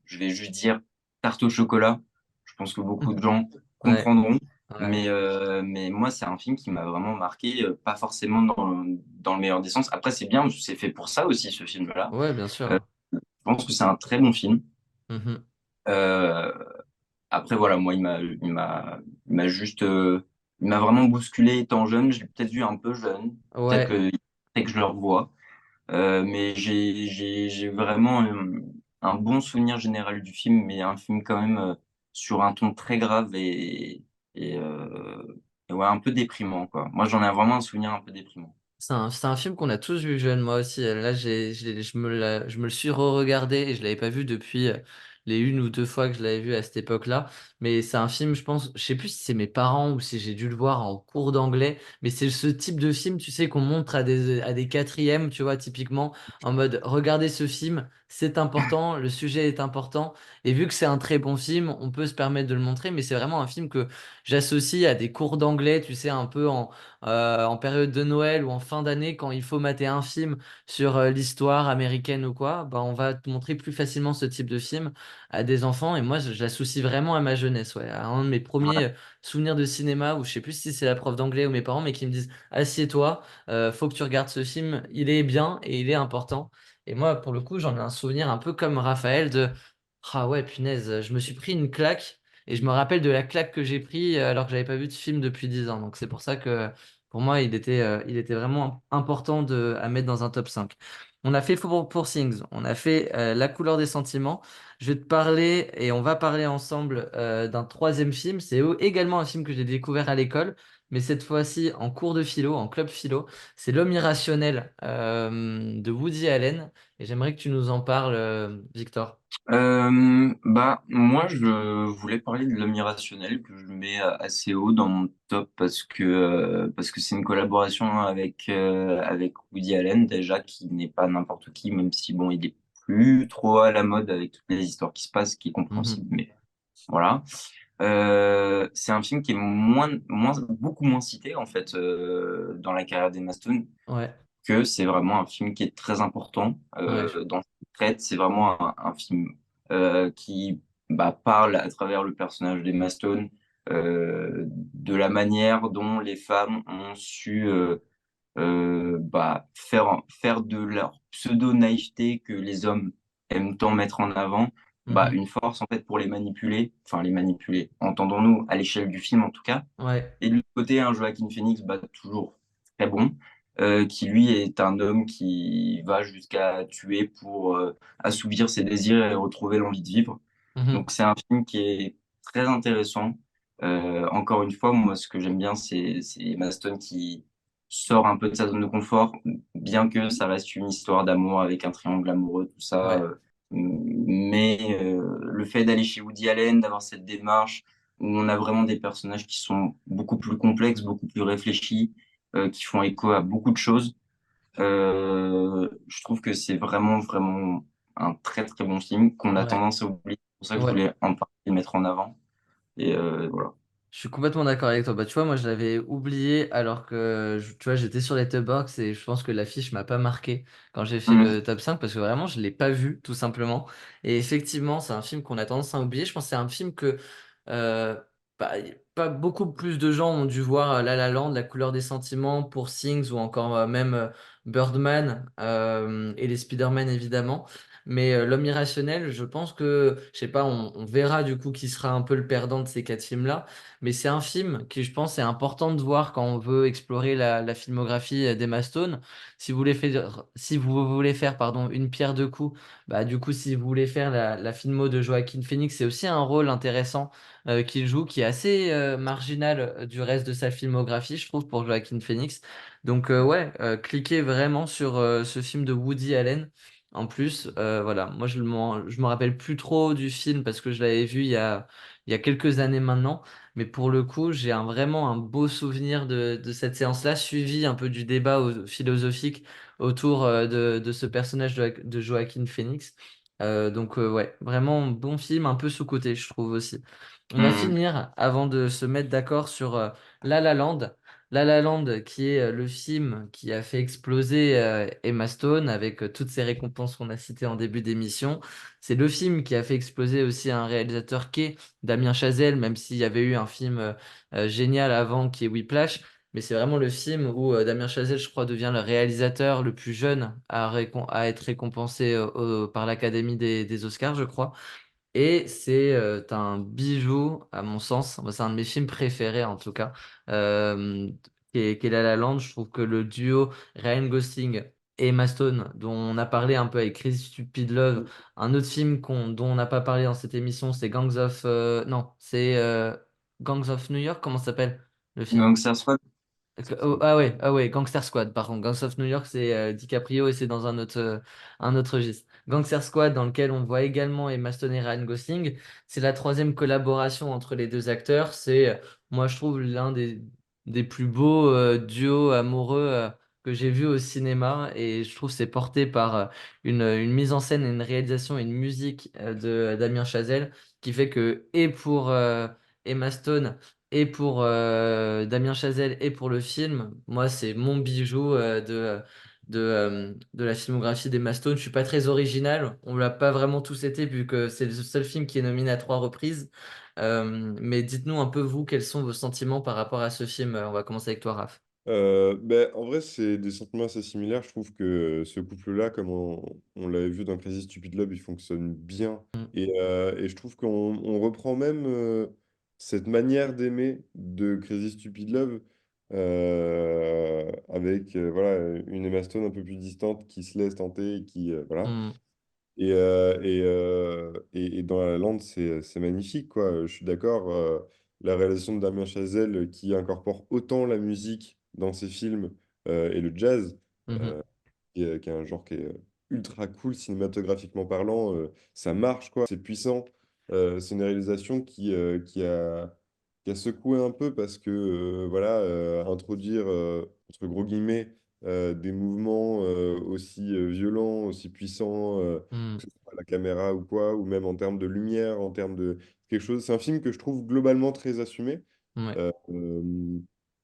je vais juste dire tarte au chocolat. Je pense que beaucoup de gens Ouais. comprendront. Ouais. Mais moi, c'est un film qui m'a vraiment marqué, pas forcément dans le meilleur des sens. Après, c'est bien, c'est fait pour ça aussi, ce film-là. Ouais, bien Euh, sûr. je pense que c'est un très bon film. Mhm. Euh, Après, voilà, moi, il m'a juste, il m'a vraiment bousculé étant jeune. Je l'ai peut-être vu un peu jeune. Ouais, Peut-être que je le revois. Mais j'ai vraiment un bon souvenir général du film, mais un film quand même sur un ton très grave et, euh, et ouais, un peu déprimant, quoi. Moi, j'en ai vraiment un souvenir un peu déprimant. c'est un film qu'on a tous vu jeune, moi aussi. Là, je me le suis re-regardé et je l'avais pas vu depuis les une ou deux fois que je l'avais vu à cette époque-là. Mais c'est un film, je pense, je sais plus si c'est mes parents ou si j'ai dû le voir en cours d'anglais, mais c'est ce type de film, tu sais, qu'on montre à des quatrièmes, tu vois, typiquement, en mode, regardez ce film, c'est important, le sujet est important. Et vu que c'est un très bon film, on peut se permettre de le montrer, mais c'est vraiment un film que j'associe à des cours d'anglais, tu sais, un peu en période de Noël ou en fin d'année, quand il faut mater un film sur l'histoire américaine ou quoi, bah, on va te montrer plus facilement ce type de film à des enfants. Et moi, je l'associe vraiment à ma jeunesse, ouais, à un de mes premiers souvenirs de cinéma où je sais plus si c'est la prof d'anglais ou mes parents, mais qui me disent, assieds-toi, faut que tu regardes ce film, il est bien et il est important. Et moi, pour le coup, j'en ai un souvenir un peu comme Raphaël de, ah ouais, punaise, je me suis pris une claque. Et je me rappelle de la claque que j'ai pris alors que j'avais pas vu de film depuis 10 ans. Donc c'est pour ça que pour moi, il était vraiment important à mettre dans un top 5. On a fait pour Things, on a fait La couleur des sentiments. Je vais te parler et on va parler ensemble d'un troisième film. C'est également un film que j'ai découvert à l'école, mais cette fois-ci en cours de philo, en club philo. C'est L'homme irrationnel de Woody Allen. Et j'aimerais que tu nous en parles, Victor. Bah, moi, je voulais parler de l'homme irrationnel que je mets assez haut dans mon top parce que c'est une collaboration avec Woody Allen, déjà, qui n'est pas n'importe qui, même si, bon, il est plus trop à la mode avec toutes les histoires qui se passent, qui est Mhm. compréhensible, mais voilà. C'est un film qui est beaucoup moins cité, en fait, dans la carrière d'Emma Stone, Ouais, que c'est vraiment un film qui est très important ouais, dans ce qu'il traite. C'est vraiment un film qui parle à travers le personnage d'Emma Stone de la manière dont les femmes ont su faire de leur pseudo-naïveté que les hommes aiment tant mettre en avant, mhm. une force en fait pour les manipuler, entendons-nous à l'échelle du film en tout cas. Ouais, Et de l'autre côté, un Joaquin Phoenix, toujours très bon, qui lui est un homme qui va jusqu'à tuer pour assouvir ses désirs et retrouver l'envie de vivre. mhm. Donc c'est un film qui est très intéressant. Encore une fois, moi, ce que j'aime bien, c'est Emma Stone qui sort un peu de sa zone de confort, bien que ça reste une histoire d'amour avec un triangle amoureux, tout ça. Ouais. Mais le fait d'aller chez Woody Allen, d'avoir cette démarche, où on a vraiment des personnages qui sont beaucoup plus complexes, beaucoup plus réfléchis, qui font écho à beaucoup de choses. Je trouve que c'est vraiment, vraiment un très, très bon film qu'on a Ouais, tendance à oublier. C'est pour ça que je ouais. voulais en parler, le mettre en avant. Et voilà. Je suis complètement d'accord avec toi. Bah, tu vois, moi, je l'avais oublié alors que, tu vois, j'étais sur Letterboxd et je pense que l'affiche m'a pas marqué quand j'ai fait Mm. le top 5 parce que vraiment, je l'ai pas vu, tout simplement. Et effectivement, c'est un film qu'on a tendance à oublier. Je pense que c'est un film que euh, pas beaucoup plus de gens ont dû voir La La Land, La couleur des sentiments, pour Things ou encore même Birdman et les Spider-Man, évidemment. Mais L'homme irrationnel, je pense que, je sais pas, on verra du coup qui sera un peu le perdant de ces quatre films-là. Mais c'est un film qui, je pense, est important de voir quand on veut explorer la filmographie d'Emma Stone. Si vous voulez faire pardon, une pierre deux coups, bah, du coup, si vous voulez faire la filmo de Joaquin Phoenix, c'est aussi un rôle intéressant qu'il joue, qui est assez marginal du reste de sa filmographie, je trouve, pour Joaquin Phoenix. Donc, ouais, cliquez vraiment sur ce film de Woody Allen. En plus, voilà, moi je me rappelle plus trop du film parce que je l'avais vu il y a quelques années maintenant. Mais pour le coup, vraiment un beau souvenir de cette séance-là, suivi un peu du débat philosophique autour de ce personnage de Joaquin Phoenix. Donc, ouais, vraiment bon film, un peu sous-coté, je trouve aussi. On va Mm. finir avant de se mettre d'accord sur La La Land. La La Land, qui est le film qui a fait exploser Emma Stone avec toutes ces récompenses qu'on a citées en début d'émission. C'est le film qui a fait exploser aussi un réalisateur qui est Damien Chazelle, même s'il y avait eu un film génial avant qui est Whiplash. Mais c'est vraiment le film où Damien Chazelle, je crois, devient le réalisateur le plus jeune à être récompensé par l'Académie des Oscars, je crois. Et c'est un bijou, à mon sens. Moi, c'est un de mes films préférés, en tout cas, euh, qui est La La Land. Je trouve que le duo Ryan Gosling et Emma Stone, dont on a parlé un peu avec Crazy Stupid Love, un autre film dont on n'a pas parlé dans cette émission, c'est Non, c'est Gangs of New York, comment ça s'appelle le film? Donc ça soit. Ah ouais, Gangster Squad, par contre. Gangs of New York, c'est DiCaprio et c'est dans un autre registre. Gangster Squad, dans lequel on voit également Emma Stone et Ryan Gosling. C'est la troisième collaboration entre les deux acteurs. C'est, moi, je trouve, l'un des plus beaux duos amoureux que j'ai vus au cinéma. Et je trouve que c'est porté par une mise en scène, et une réalisation et une musique de Damien Chazelle qui fait que, et pour Emma Stone, et pour Damien Chazelle et pour le film, moi, c'est mon bijou de la filmographie d'Emma Stone. Je suis pas très original. On l'a pas vraiment tous été, vu que c'est le seul film qui est nominé à trois reprises. Mais dites-nous un peu, vous, quels sont vos sentiments par rapport à ce film. On va commencer avec toi, Raph. Ben, en vrai, c'est des sentiments assez similaires. Je trouve que ce couple-là, comme on l'avait vu dans Crazy Stupid Love, il fonctionne bien. Mm, Et je trouve qu'on reprend même cette manière d'aimer de Crazy Stupid Love avec voilà, une Emma Stone un peu plus distante qui se laisse tenter et qui, voilà. mm, Et dans La La Land, c'est magnifique, quoi. Je suis d'accord. La réalisation de Damien Chazelle qui incorpore autant la musique dans ses films et le jazz, mhm, euh, qui est un genre qui est ultra cool cinématographiquement parlant, ça marche, quoi. C'est puissant. C'est une réalisation qui a secoué un peu parce que, voilà, introduire, entre gros guillemets, des mouvements aussi violents, aussi puissants, mm, que ce soit à la caméra ou quoi, ou même en termes de lumière, en termes de quelque chose. C'est un film que je trouve globalement très assumé. ouais,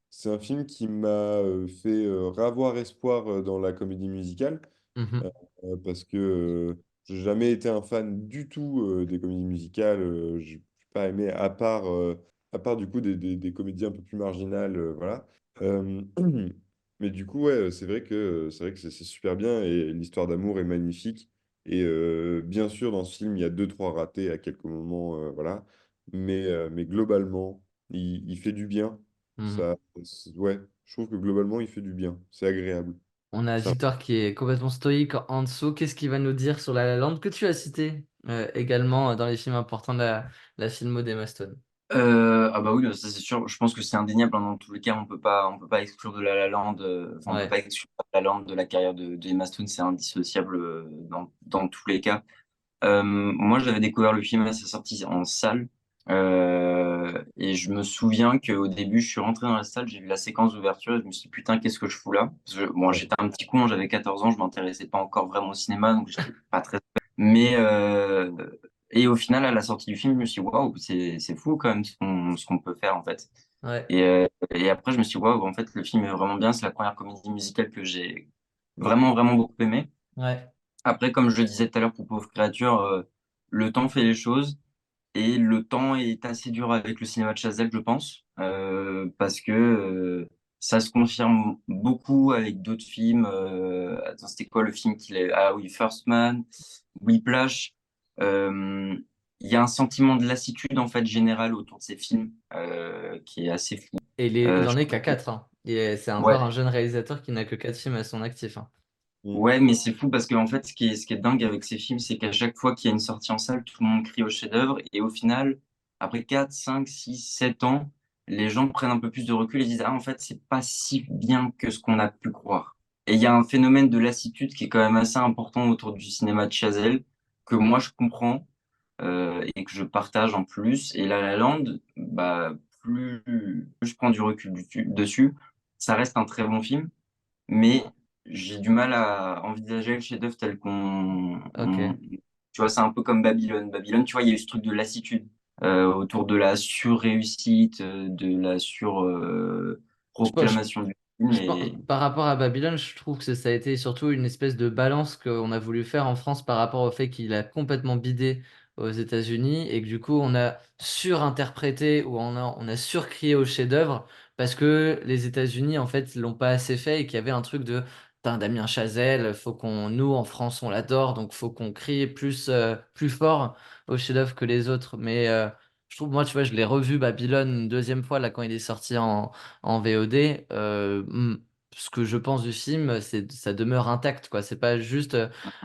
C'est un film qui m'a fait ravoir espoir dans la comédie musicale, mhm, euh, parce que j'ai jamais été un fan du tout des comédies musicales. J'ai pas aimé, à part du coup des comédies un peu plus marginales, voilà. Euh, mais du coup, ouais, c'est vrai que c'est super bien et l'histoire d'amour est magnifique. Et bien sûr, dans ce film, il y a deux, trois ratés à quelques moments, voilà. Mais globalement, il fait du bien. mhm. Ça, ouais, je trouve que globalement, il fait du bien. C'est agréable. On a Ça Victor qui est complètement stoïque en dessous. Qu'est-ce qu'il va nous dire sur La La Land que tu as cité également dans les films importants de la filmo d'Emma Stone? Ah bah oui, ça c'est sûr. Je pense que c'est indéniable, hein. Dans tous les cas, on peut pas exclure de La La Land. Enfin, on peut Ouais. pas exclure La La Land de la carrière de Emma Stone. C'est indissociable dans tous les cas. Moi, j'avais découvert le film à sa sortie en salle. Et je me souviens qu'au début, je suis rentré dans la salle, j'ai vu la séquence d'ouverture et je me suis dit, putain, qu'est-ce que je fous là? Parce que, bon, Ouais. j'étais un petit con, j'avais 14 ans, je m'intéressais pas encore vraiment au cinéma, donc j'étais pas très. Mais, et au final, à la sortie du film, je me suis dit, waouh, c'est fou quand même ce qu'on peut faire en fait. Ouais, Et après, je me suis dit, waouh, en fait, le film est vraiment bien, c'est la première comédie musicale que j'ai vraiment, vraiment beaucoup aimé. ouais. Après, comme je le disais tout à l'heure pour Pauvre Créature, le temps fait les choses. Et le temps est assez dur avec le cinéma de Chazelle, je pense, parce que ça se confirme beaucoup avec d'autres films. Attends, c'était quoi le film qu'il a? Ah oui, First Man, Whiplash. Euh, Il y a un sentiment de lassitude en fait général autour de ces films qui est assez fou. Et il en est qu'à 4, hein. C'est encore Ouais, un jeune réalisateur qui n'a que 4 films à son actif, hein. Mm. ouais, mais c'est fou parce qu'en fait, ce qui est dingue avec ces films, c'est qu'à chaque fois qu'il y a une sortie en salle, tout le monde crie au chef-d'œuvre. Et au final, après 4 5 6 7 ans, les gens prennent un peu plus de recul et disent, ah, en fait, c'est pas si bien que ce qu'on a pu croire. Et il y a un phénomène de lassitude qui est quand même assez important autour du cinéma de Chazelle, que moi je comprends et que je partage en plus. Et La La Land, bah, plus je prends du recul dessus, ça reste un très bon film, mais j'ai du mal à envisager le chef-d'œuvre tel Ok. tu vois, c'est un peu comme Babylone. Babylone, tu vois, il y a eu ce truc de lassitude autour de la surréussite, de la Je pense, proclamation du film. Et Par rapport à Babylone, je trouve que ça a été surtout une espèce de balance qu'on a voulu faire en France par rapport au fait qu'il a complètement bidé aux États-Unis et que du coup on a surinterprété ou on a surcrié au chef-d'œuvre parce que les États-Unis en fait l'ont pas assez fait et qu'il y avait un truc de putain, Damien Chazelle, faut qu'on nous en France on l'adore donc faut qu'on crie plus fort au chef-d'œuvre que les autres. Mais je trouve moi tu vois je l'ai revu Babylone une deuxième fois là quand il est sorti en VOD, ce que je pense du film, c'est ça demeure intact, quoi. C'est pas juste,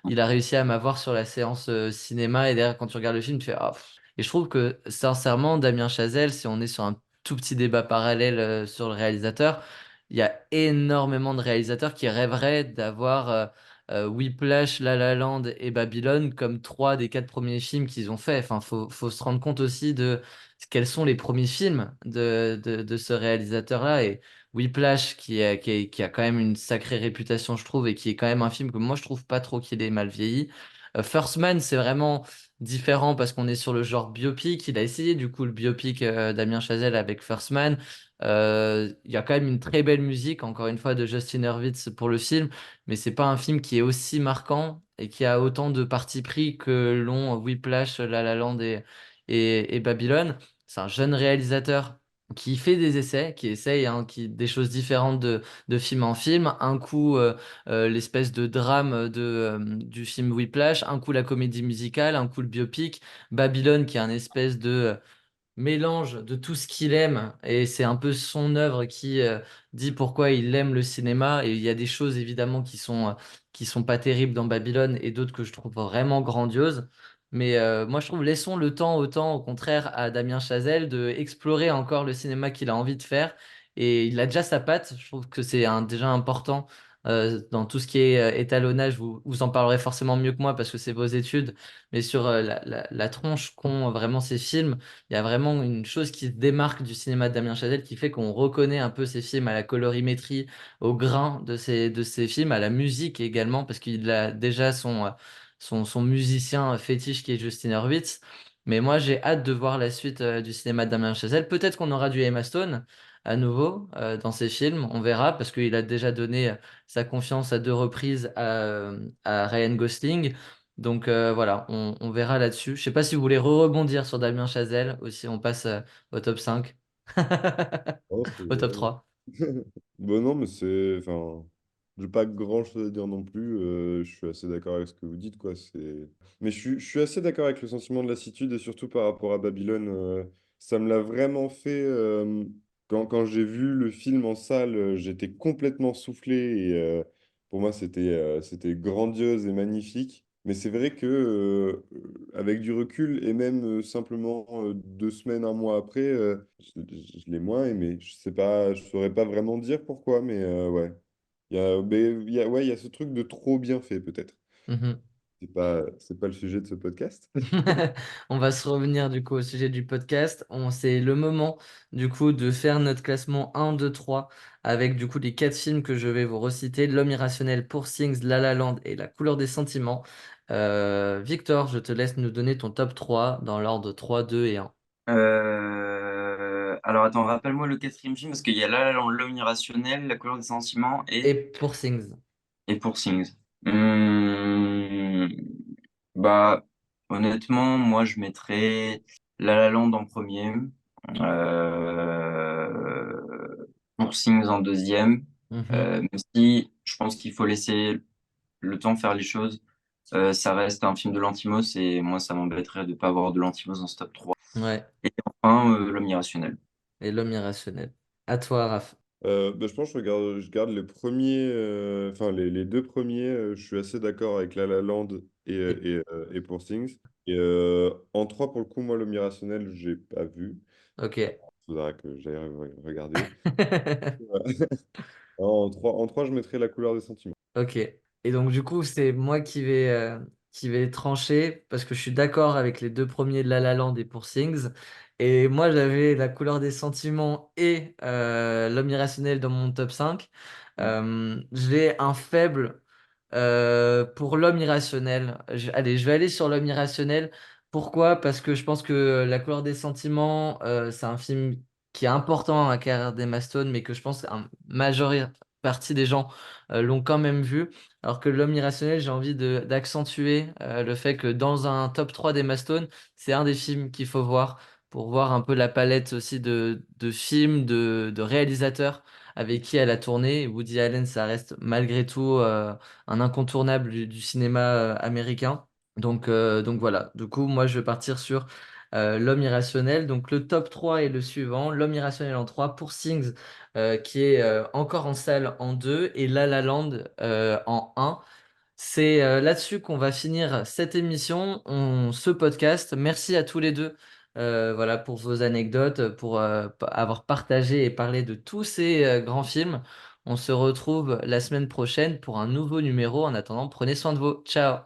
il a réussi à m'avoir sur la séance cinéma et derrière, quand tu regardes le film, tu fais ah. Et je trouve que, sincèrement, Damien Chazelle, si on est sur un tout petit débat parallèle sur le réalisateur, il y a énormément de réalisateurs qui rêveraient d'avoir Whiplash, La La Land et Babylone comme 3 des 4 premiers films qu'ils ont fait. Enfin, faut se rendre compte aussi de quels sont les premiers films de ce réalisateur-là. Et Whiplash, qui a quand même une sacrée réputation, je trouve, et qui est quand même un film que moi, je trouve pas trop qu'il est mal vieilli. First Man, c'est vraiment différent parce qu'on est sur le genre biopic. Il a essayé, du coup, le biopic Damien Chazelle avec First Man. Il y a quand même une très belle musique, encore une fois, de Justin Hurwitz pour le film, mais c'est pas un film qui est aussi marquant et qui a autant de parti pris que l'ont Whiplash, La La Land et Babylone. C'est un jeune réalisateur qui fait des essais, qui essaye des choses différentes de film en film. Un coup, l'espèce de drame du film Whiplash, un coup la comédie musicale, un coup le biopic. Babylone, qui est un espèce de mélange de tout ce qu'il aime et c'est un peu son œuvre qui dit pourquoi il aime le cinéma et il y a des choses évidemment qui sont pas terribles dans Babylone et d'autres que je trouve vraiment grandioses, mais moi je trouve laissons le temps autant au contraire à Damien Chazelle de explorer encore le cinéma qu'il a envie de faire et il a déjà sa patte. Je trouve que c'est déjà important dans tout ce qui est étalonnage. Vous en parlerez forcément mieux que moi parce que c'est vos études, mais sur la tronche qu'ont vraiment ces films, il y a vraiment une chose qui se démarque du cinéma de Damien Chazelle qui fait qu'on reconnaît un peu ces films à la colorimétrie, au grain de ces films, à la musique également, parce qu'il a déjà son musicien fétiche qui est Justin Hurwitz. Mais moi, j'ai hâte de voir la suite du cinéma de Damien Chazelle. Peut-être qu'on aura du Emma Stone à nouveau dans ses films, on verra, parce qu'il a déjà donné sa confiance à 2 reprises à Ryan Gosling. Donc voilà, on verra là-dessus. Je sais pas si vous voulez rebondir sur Damien Chazelle ou si on passe au top 5. Oh, Au top 3. bon, non, mais c'est. Enfin, j'ai pas grand-chose à dire non plus. Je suis assez d'accord avec ce que vous dites, quoi. Mais je suis assez d'accord avec le sentiment de lassitude et surtout par rapport à Babylone. Ça me l'a vraiment fait. Quand j'ai vu le film en salle, j'étais complètement soufflé et pour moi, c'était grandiose et magnifique. Mais c'est vrai que, avec du recul et même simplement 2 semaines, un mois après, je l'ai moins aimé. Je sais pas, je saurais pas vraiment dire pourquoi, mais ouais. Mais ouais, il y a ce truc de trop bien fait, peut-être. Mhm. c'est pas le sujet de ce podcast. On va se revenir du coup au sujet du podcast. C'est le moment du coup de faire notre classement 1, 2, 3 avec du coup les quatre films que je vais vous reciter. L'homme irrationnel, Poor Things, La La Land et La couleur des sentiments. Victor, je te laisse nous donner ton top 3 dans l'ordre 3, 2 et 1. Alors attends, rappelle-moi le quatrième film parce qu'il y a là l'homme irrationnel, la couleur des sentiments Et Poor Things. et Poor Things. Hum, Bah honnêtement, moi je mettrais La La Land en premier, Poor Things en deuxième. Mhm. Même si je pense qu'il faut laisser le temps faire les choses. Ça reste un film de Lantimos et moi ça m'embêterait de pas avoir de Lantimos dans ce top 3. Ouais, Et enfin, l'homme irrationnel. et l'homme irrationnel. À toi, Raph. Bah, je pense que je garde les premiers, enfin les deux premiers, je suis assez d'accord avec La La Land Et- et Poor Things. Et en trois, pour le coup, moi, L'Homme Irrationnel, j'ai pas vu. Ok. Il faudra que j'aille regarder. Ouais. En trois, je mettrais La couleur des sentiments. Ok. Et donc, du coup, c'est moi qui vais trancher parce que je suis d'accord avec les deux premiers de La La Land et Poor Things. Et moi, j'avais La couleur des sentiments et L'homme irrationnel dans mon top 5. J'ai un faible pour L'homme irrationnel. Allez, je vais aller sur L'homme irrationnel. Pourquoi? Parce que je pense que La couleur des sentiments, c'est un film qui est important dans la carrière d'Emma Stone, mais que je pense qu'une majeure partie des gens l'ont quand même vu. Alors que L'homme irrationnel, j'ai envie d'accentuer le fait que dans un top 3 d'Emma Stone, c'est un des films qu'il faut voir pour voir un peu la palette aussi de films, de réalisateurs avec qui elle a tourné. Woody Allen, ça reste malgré tout un incontournable du cinéma américain. Donc voilà, du coup, moi je vais partir sur L'homme irrationnel. Donc le top 3 est le suivant, L'homme irrationnel en 3 pour Things, qui est encore en salle en 2 et La La Land en 1. C'est là-dessus qu'on va finir cette émission, ce podcast. Merci à tous les deux voilà, pour vos anecdotes, pour avoir partagé et parlé de tous ces grands films. On se retrouve la semaine prochaine pour un nouveau numéro. En attendant, prenez soin de vous. Ciao!